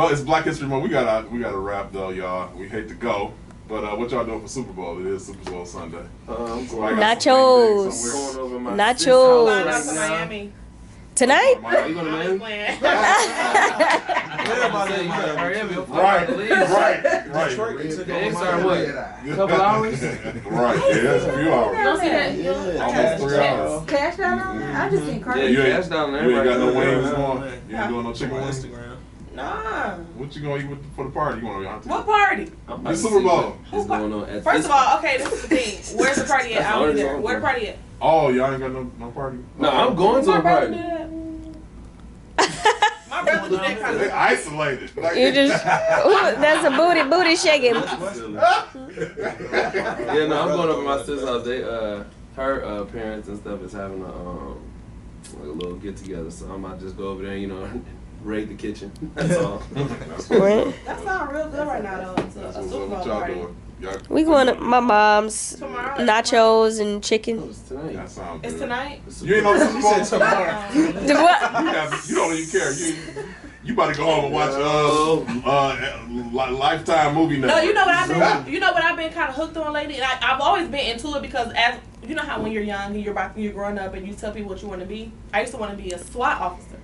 it's Black History Month. We gotta wrap though, y'all. We hate to go, but what y'all doing for Super Bowl? It is Super Bowl Sunday. I'm Somebody going, got some Nachos. things somewhere. going over my Nachos. sis house Flying out right to now. Miami. Tonight? Are you going to I was Miami? playing. Everybody, you better hurry up. Your flight Right, to leave. right. Detroit took They over start my what? head. Couple hours? Right, yeah, it's a few You hours. don't see that? You don't- Almost 3 hours. Cash out on it? I just seen Yeah, Cardi. You ain't- cash down there. You ain't got no Everybody wings going on. there. You ain't doing no On chicken wings. Instagram. Nah. What you gonna eat for the party? You want to? What party? I'm about The to Super see Bowl. What's going on at First this- of all, okay, this is the thing. Where's the party at? That's I don't already either. on. Where the party at? Oh, y'all ain't got no party? No, I'm going to My a brother party. do that. My brother do that kind They of. isolated. Like, You just, that's a booty shaking. Yeah, no, I'm going over to my sister's house. They, her parents and stuff is having like a little get together. So I might just go over there, raid the kitchen. That's all. That sounds real good right now, though. It's a That's Super what's Bowl up. What y'all party. doing? Y'all- We going to my mom's Tomorrow. nachos and Oh, chicken. it's tonight. That sounds good. It's tonight. You ain't know Super Bowl? tomorrow. The what? You don't even care. You about to go home and watch Lifetime movie night. No, you know what I've been kind of hooked on lately, and I've always been into it because as you know how when you're young and you're growing up and you tell people what you want to be. I used to want to be a SWAT officer.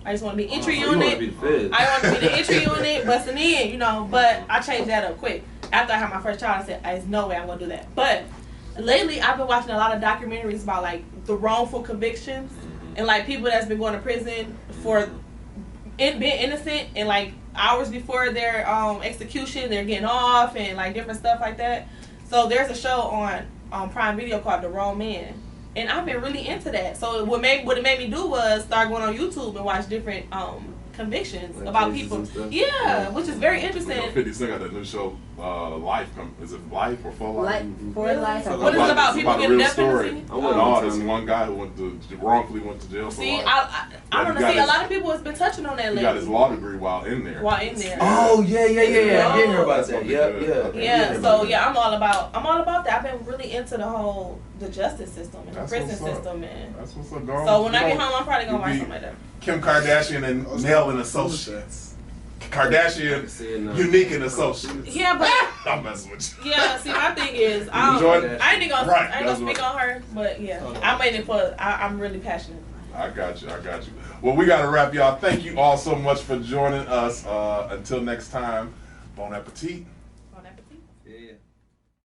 I just want to be entry You want to unit. be the feds. I want to be the entry unit, busting in, But I changed that up quick. After I had my first child, I said, "There's no way I'm gonna do that." But lately, I've been watching a lot of documentaries about like the wrongful convictions and like people that's been going to prison for being innocent and like hours before their execution, they're getting off and like different stuff like that. So there's a show on Prime Video called The Wrong Man. And I've been really into that. So what it made me do was start going on YouTube and watch different convictions Like about cases people. and stuff? Yeah, which is very You interesting. know, 50 Cent got that new show, Life. Is it Life or For Life? Like, for life. What is it about? It's People about a getting real death story. penalty? I went No, on this time. one guy who wrongfully went to jail for See, life. I don't know. got See, a his- lot of people has been touching on that He got his lately. law degree while in there. While in there. Oh, yeah. I did hear about That's that. gonna be Yeah, good. yeah. Yeah, so yeah, I'm all about that. I've been really into the justice system and That's the prison what's up. system, man. That's what's up, dog. So when I You get know, home, I'm probably gonna you watch be something like that. Kim Kardashian and Nell and Associates. Kardashian, See it now. Unique and Associates. Yeah, but I'm messing with you. yeah. See, my thing is, enjoyed it? I ain't gonna, Right, I ain't that's gonna speak what- on her, but yeah, I'm waiting for. I'm really passionate. I got you. Well, we got to wrap, y'all. Thank you all so much for joining us. Until next time, bon appetit.